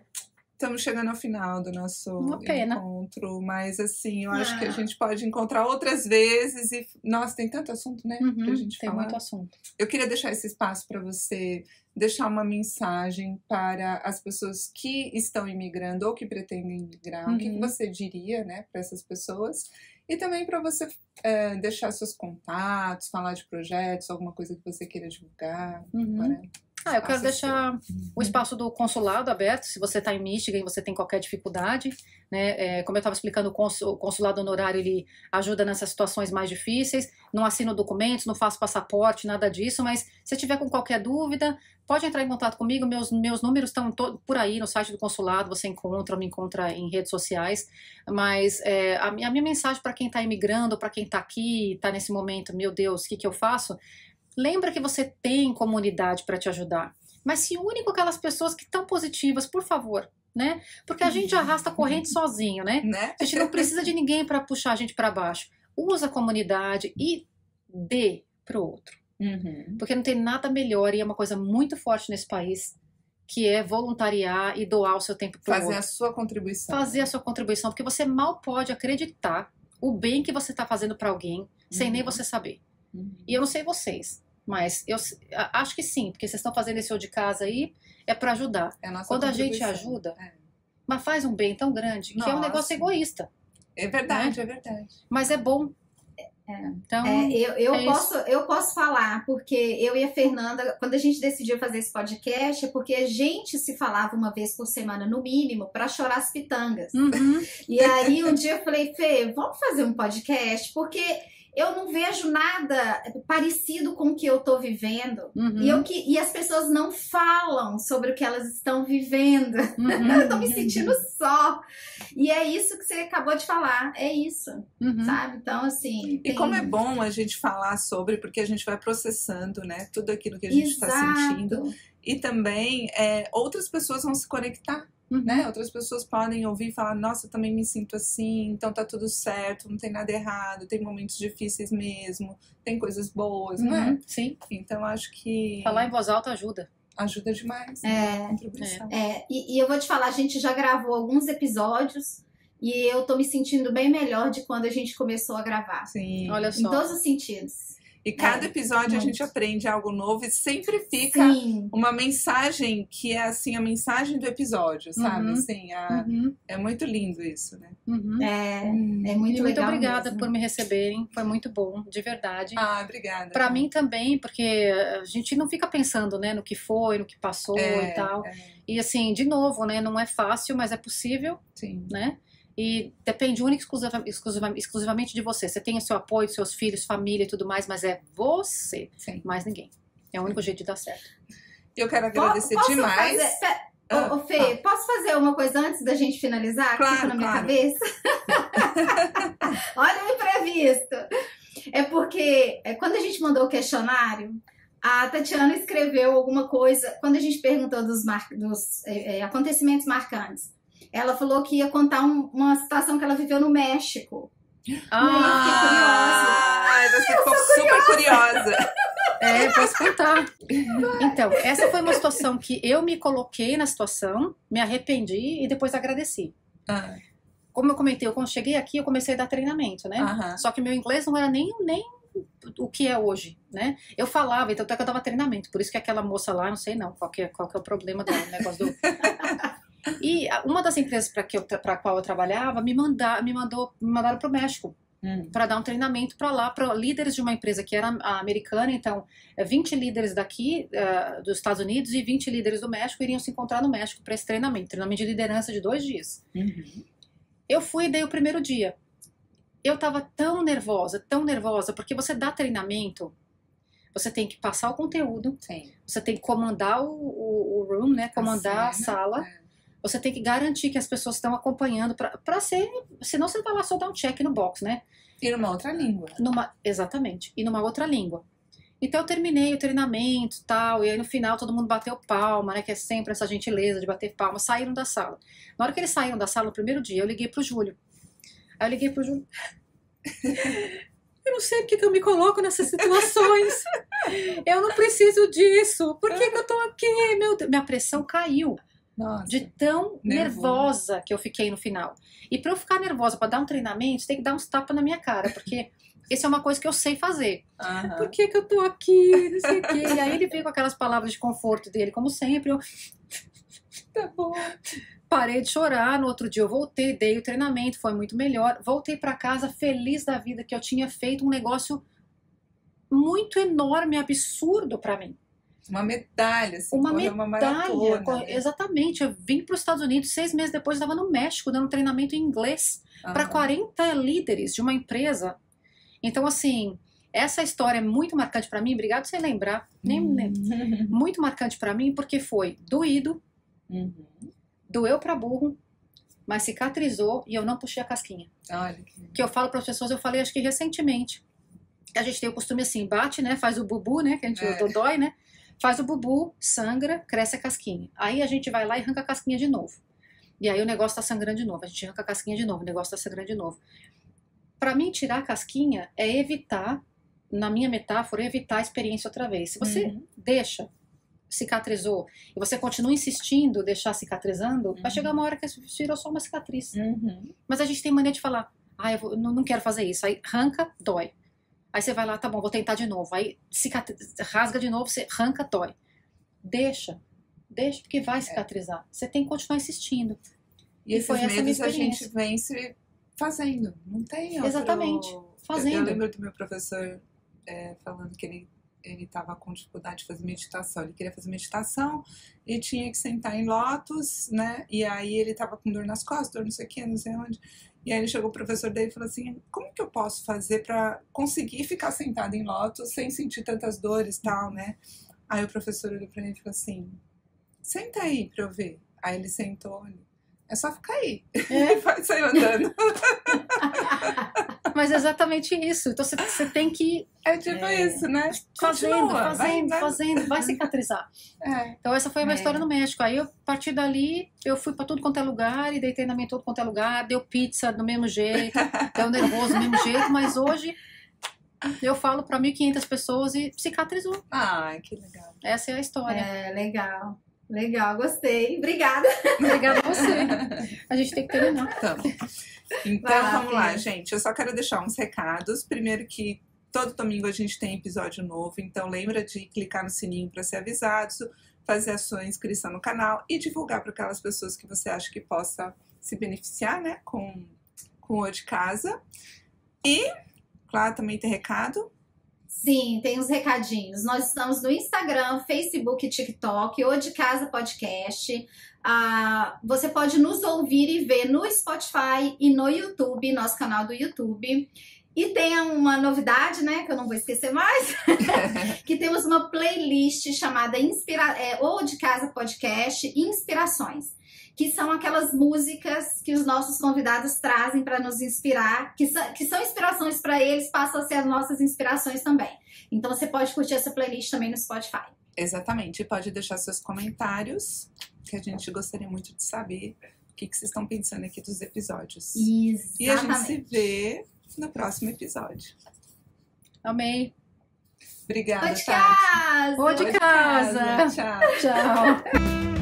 estamos chegando ao final do nosso
Uma pena.
encontro, mas assim, eu acho que a gente pode encontrar outras vezes e, nossa, tem tanto assunto, né, pra gente
Tem
falar.
muito assunto.
Eu queria deixar esse espaço para você deixar uma mensagem para as pessoas que estão imigrando ou que pretendem imigrar. O que você diria, né, para essas pessoas? E também para você deixar seus contatos, falar de projetos, alguma coisa que você queira divulgar.
Eu quero deixar o espaço do consulado aberto, se você está em Michigan e você tem qualquer dificuldade, né? Como eu estava explicando, o consulado honorário, ele ajuda nessas situações mais difíceis, não assino documentos, não faço passaporte, nada disso, mas se tiver com qualquer dúvida, pode entrar em contato comigo, meus números estão por aí no site do consulado, você me encontra em redes sociais, mas a minha mensagem para quem está imigrando, para quem está aqui, está nesse momento, meu Deus, o que eu faço? Lembra que você tem comunidade para te ajudar, mas se une com aquelas pessoas que estão positivas, por favor, né? Porque a gente arrasta a corrente sozinho, né? A gente não precisa de ninguém para puxar a gente para baixo. Usa a comunidade e dê pro outro. Porque não tem nada melhor e é uma coisa muito forte nesse país, que é voluntariar e doar o seu tempo pro outro.
Fazer a sua contribuição.
Fazer a sua contribuição, porque você mal pode acreditar o bem que você está fazendo para alguém sem nem você saber. E eu não sei vocês, mas eu acho que sim, porque vocês estão fazendo esse show de casa aí, é para ajudar.
É a nossa
Quando a gente
contribuição.
ajuda, mas faz um bem tão grande, que é um negócio egoísta.
É verdade, é verdade.
Mas é bom. Então,
eu posso falar, porque eu e a Fernanda, quando a gente decidiu fazer esse podcast, é porque a gente se falava uma vez por semana, no mínimo, para chorar as pitangas. E aí um dia eu falei, Fê, vamos fazer um podcast, porque eu não vejo nada parecido com o que eu tô vivendo. E as pessoas não falam sobre o que elas estão vivendo. Eu tô me sentindo só. E é isso que você acabou de falar. É isso. Sabe? Então, assim...
E como é bom a gente falar sobre, porque a gente vai processando, né? Tudo aquilo que a gente está sentindo. E também outras pessoas vão se conectar. Né? Outras pessoas podem ouvir e falar, nossa, eu também me sinto assim, então tá tudo certo, não tem nada errado, tem momentos difíceis mesmo, tem coisas boas, não é?
Sim.
Então acho que...
Falar em voz alta ajuda.
Ajuda demais. Né? Contribuição.
E eu vou te falar, a gente já gravou alguns episódios e eu tô me sentindo bem melhor de quando a gente começou a gravar.
Sim.
Olha só.
Em todos os sentidos.
E cada episódio a gente aprende algo novo e sempre fica uma mensagem que é assim, a mensagem do episódio, sabe? Assim, é muito lindo isso, né?
É muito legal.
Muito obrigada
mesmo.
por me receberem, foi muito bom, de verdade.
Obrigada.
Pra mim também, porque a gente não fica pensando, né, no que foi, no que passou e tal. E assim, de novo, né, não é fácil, mas é possível, né? E depende única e exclusivamente de você. Você tem o seu apoio, seus filhos, família e tudo mais, mas é você, mais ninguém. É o único jeito de dar certo.
Eu quero agradecer demais.
Fê, posso fazer uma coisa antes da gente finalizar?
Claro,
que fica na minha cabeça? Olha o imprevisto. É porque quando a gente mandou o questionário, a Tatiana escreveu alguma coisa, quando a gente perguntou dos acontecimentos marcantes. Ela falou que ia contar uma situação que ela viveu no México.
Você ficou super curiosa.
Posso contar. Então, essa foi uma situação que eu me coloquei na situação, me arrependi e depois agradeci. como eu comentei, quando cheguei aqui, eu comecei a dar treinamento, né? Só que meu inglês não era nem o que é hoje, né? Eu falava, então até que eu dava treinamento, por isso que aquela moça lá, não sei não, qual que é o problema dela, o negócio do... E uma das empresas para a qual eu trabalhava me mandaram para o México para dar um treinamento para lá, para líderes de uma empresa que era americana. Então 20 líderes daqui dos Estados Unidos e 20 líderes do México iriam se encontrar no México para esse treinamento de liderança de 2 dias. Eu fui e dei o primeiro dia. Eu estava tão nervosa, porque você dá treinamento, você tem que passar o conteúdo, você tem que comandar o room, né? Comandar a sala. Você tem que garantir que as pessoas estão acompanhando para ser, senão você vai lá só dar um check no box, né?
E numa outra língua.
Exatamente, e numa outra língua. Então eu terminei o treinamento e tal, e aí no final todo mundo bateu palma, né? Que é sempre essa gentileza de bater palma. Saíram da sala. Na hora que eles saíram da sala no primeiro dia, eu liguei pro Júlio. Aí eu liguei pro Júlio. Eu não sei porque que eu me coloco nessas situações. Eu não preciso disso. Por que que eu tô aqui? Meu Deus. Minha pressão caiu.
Nossa,
de tão nervosa que eu fiquei no final. E para eu ficar nervosa para dar um treinamento, você tem que dar uns tapas na minha cara, porque isso é uma coisa que eu sei fazer. Por que que eu tô aqui? Não sei o quê. E aí ele veio com aquelas palavras de conforto dele, como sempre. Eu...
Tá bom.
Parei de chorar, no outro dia eu voltei, dei o treinamento, foi muito melhor. Voltei para casa feliz da vida que eu tinha feito um negócio muito enorme, absurdo para mim.
Uma medalha, assim,
uma maratona,
né?
Exatamente. Eu vim para os Estados Unidos, 6 meses depois eu estava no México dando treinamento em inglês para 40 líderes de uma empresa. Então, assim, essa história é muito marcante para mim. Obrigado por você lembrar. Muito marcante para mim porque foi doído, doeu para burro, mas cicatrizou e eu não puxei a casquinha.
Olha
que eu falo para as pessoas, eu falei acho que recentemente. A gente tem o costume assim, bate, né? Faz o bubu, né? Que a gente dói, né? Faz o bubu, sangra, cresce a casquinha. Aí a gente vai lá e arranca a casquinha de novo. E aí o negócio tá sangrando de novo. A gente arranca a casquinha de novo, o negócio tá sangrando de novo. Para mim, tirar a casquinha é evitar, na minha metáfora, evitar a experiência outra vez. Se você deixa, cicatrizou, e você continua insistindo, deixar cicatrizando, vai chegar uma hora que virou só uma cicatriz. Mas a gente tem mania de falar, eu não quero fazer isso. Aí arranca, dói. Aí você vai lá, tá bom, vou tentar de novo. Aí rasga de novo, você arranca, dói. Deixa, porque vai cicatrizar. Você tem que continuar insistindo.
E esses medos a gente vence fazendo. Não tem outro...
Exatamente, fazendo.
Eu lembro do meu professor falando que ele estava com dificuldade de fazer meditação. Ele queria fazer meditação e tinha que sentar em lótus, né? E aí ele estava com dor nas costas, dor não sei o que, não sei onde. E aí ele chegou o professor dele e falou assim, como que eu posso fazer para conseguir ficar sentado em lótus sem sentir tantas dores e tal, né? Aí o professor olhou para ele e falou assim, senta aí para eu ver. Aí ele sentou, é só ficar aí. E saiu andando.
Mas é exatamente isso. Então você tem que...
É tipo isso, né?
Fazendo, vai cicatrizar. Então essa foi a minha história no México. Aí a partir dali eu fui pra tudo quanto é lugar e dei treinamento todo quanto é lugar, deu pizza do mesmo jeito, deu nervoso do mesmo jeito, mas hoje eu falo pra 1.500 pessoas e cicatrizou.
Que legal.
Essa é a história.
Legal. Legal, gostei. Obrigada.
Obrigada a você. A gente tem que terminar.
Então vamos lá, gente. Eu só quero deixar uns recados. Primeiro que todo domingo a gente tem episódio novo, então lembra de clicar no sininho para ser avisado, fazer a sua inscrição no canal e divulgar para aquelas pessoas que você acha que possa se beneficiar, né, com o de casa. E, claro, também tem recado.
Sim, tem os recadinhos. Nós estamos no Instagram, Facebook e TikTok, O de Casa Podcast. Você pode nos ouvir e ver no Spotify e no YouTube, nosso canal do YouTube. E tem uma novidade, né, que eu não vou esquecer mais, que temos uma playlist chamada O de Casa Podcast Inspirações, que são aquelas músicas que os nossos convidados trazem para nos inspirar, que são inspirações para eles, passam a ser as nossas inspirações também. Então você pode curtir essa playlist também no Spotify.
Exatamente, pode deixar seus comentários, que a gente gostaria muito de saber o que vocês estão pensando aqui dos episódios.
Exatamente.
E a gente se vê no próximo episódio.
Amei.
Obrigada,
Tati.
Ô de casa.
Tchau.
Tchau.